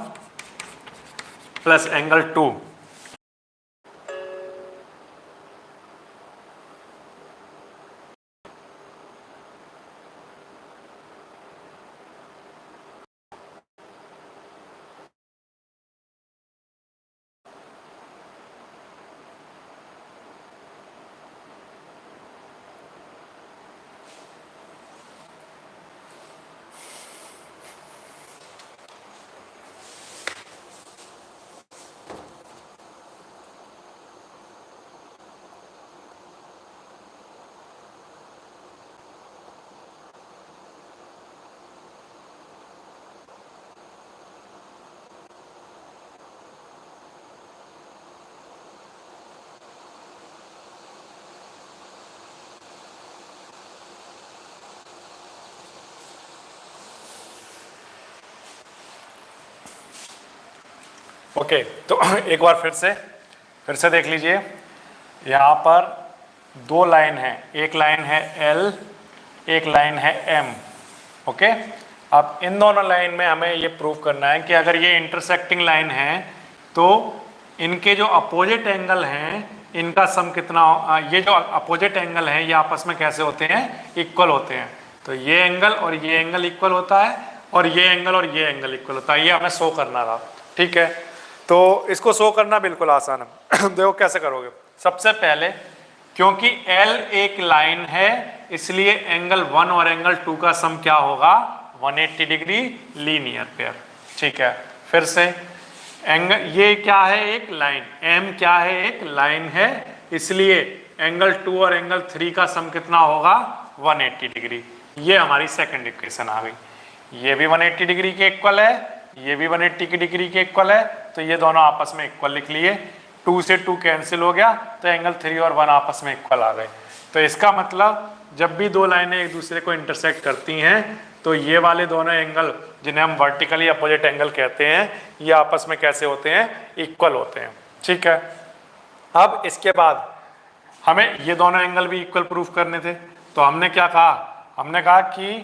प्लस एंगल 2। ओके, तो एक बार फिर से देख लीजिए। यहाँ पर दो लाइन है, एक लाइन है L, एक लाइन है M। ओके, अब इन दोनों लाइन में हमें ये प्रूव करना है कि अगर ये इंटरसेक्टिंग लाइन है तो इनके जो अपोजिट एंगल हैं इनका सम कितना, ये जो अपोजिट एंगल है ये आपस में कैसे होते हैं? इक्वल होते हैं। तो ये एंगल और ये एंगल इक्वल होता है और ये एंगल और ये एंगल इक्वल होता है। ये हमें शो करना था। ठीक है, तो इसको शो करना बिल्कुल आसान है। देखो कैसे करोगे। सबसे पहले क्योंकि L एक लाइन है इसलिए एंगल 1 और एंगल 2 का सम क्या होगा? 180 डिग्री, लीनियर पेयर। ठीक है, फिर से एंगल, ये क्या है? एक लाइन। M क्या है? एक लाइन है, इसलिए एंगल 2 और एंगल 3 का सम कितना होगा? 180 डिग्री। ये हमारी सेकंड इक्वेशन आ गई। ये भी 180 डिग्री के इक्वल है, ये भी 180 डिग्री के इक्वल है, तो ये दोनों आपस में इक्वल लिख लिए। 2 से 2 कैंसिल हो गया तो एंगल 3 और 1 आपस में इक्वल आ गए। तो इसका मतलब जब भी दो लाइनें एक दूसरे को इंटरसेक्ट करती हैं तो ये वाले दोनों एंगल जिन्हें हम वर्टिकली अपोजिट एंगल कहते हैं ये आपस में कैसे होते हैं? इक्वल होते हैं। ठीक है, अब इसके बाद हमें ये दोनों एंगल भी इक्वल प्रूफ करने थे। तो हमने क्या कहा? हमने कहा कि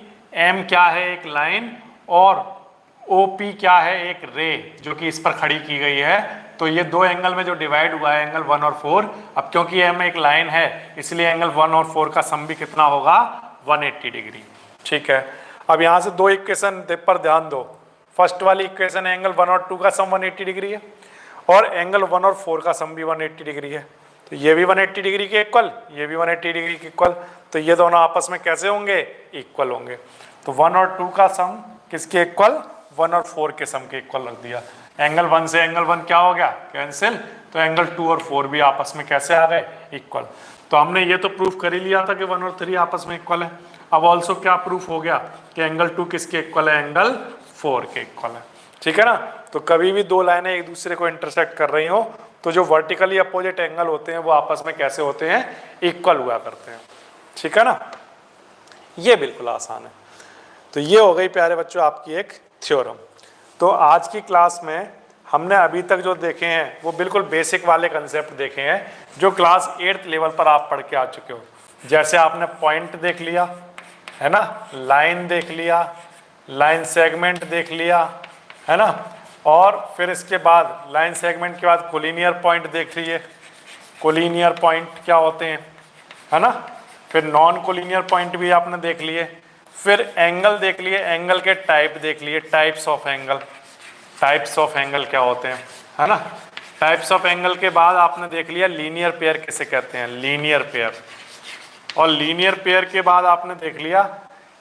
M क्या है? एक लाइन, और OP क्या है? एक रे जो कि इस पर खड़ी की गई है तो ये दो एंगल में जो डिवाइड हुआ है एंगल 1 और 4, अब क्योंकि ये में एक लाइन है इसलिए एंगल 1 और 4 का सम भी कितना होगा 180 डिग्री। ठीक है, अब यहाँ से दो इक्वेशन पर ध्यान दो। फर्स्ट वाली इक्वेशन एंगल 1 और 2 का सम 180 डिग्री है और एंगल 1 और 4 का सम भी 180 डिग्री है। तो ये भी 180 डिग्री के इक्वल, ये भी 180 डिग्री के इक्वल, तो ये दोनों आपस में कैसे होंगे, इक्वल होंगे। तो 1 और 2 का सम किसके इक्वल, 1 और 4 के सम के इक्वल रख दिया। एंगल 1 से एंगल 1 क्या हो गया, कैंसिल, तो एंगल 2 और 4 भी आपस में कैसे आ गए, इक्वल। तो हमने ये तो प्रूफ कर ही लिया था कि 1 और 3 आपस में इक्वल है। अब ऑल्सो क्या प्रूफ हो गया कि एंगल 2 किसके इक्वल है, एंगल 4 के इक्वल है। ठीक है ना। तो कभी भी दो लाइनें एक दूसरे को इंटरसेक्ट कर रही हो तो जो वर्टिकली अपोजिट एंगल होते हैं वो आपस में कैसे होते हैं, इक्वल हुआ करते हैं। ठीक है ना, ये बिल्कुल आसान है। तो ये हो गई प्यारे बच्चों आपकी एक थ्योरम। तो आज की क्लास में हमने अभी तक जो देखे हैं वो बिल्कुल बेसिक वाले कंसेप्ट देखे हैं जो क्लास 8th लेवल पर आप पढ़ के आ चुके हो। जैसे आपने पॉइंट देख लिया है ना, लाइन देख लिया, लाइन सेगमेंट देख लिया है ना, और फिर इसके बाद लाइन सेगमेंट के बाद कोलिनियर पॉइंट देख लिए, कोलिनियर पॉइंट क्या होते हैं है ना, फिर नॉन कोलिनियर पॉइंट भी आपने देख लिए, फिर एंगल देख लिए, एंगल के टाइप देख लिए, types of angle, types of angle क्या होते हैं है ना। टाइप्स ऑफ एंगल के बाद आपने देख लिया लीनियर पेयर किसे कहते हैं, लीनियर पेयर, और लीनियर पेयर के बाद आपने देख लिया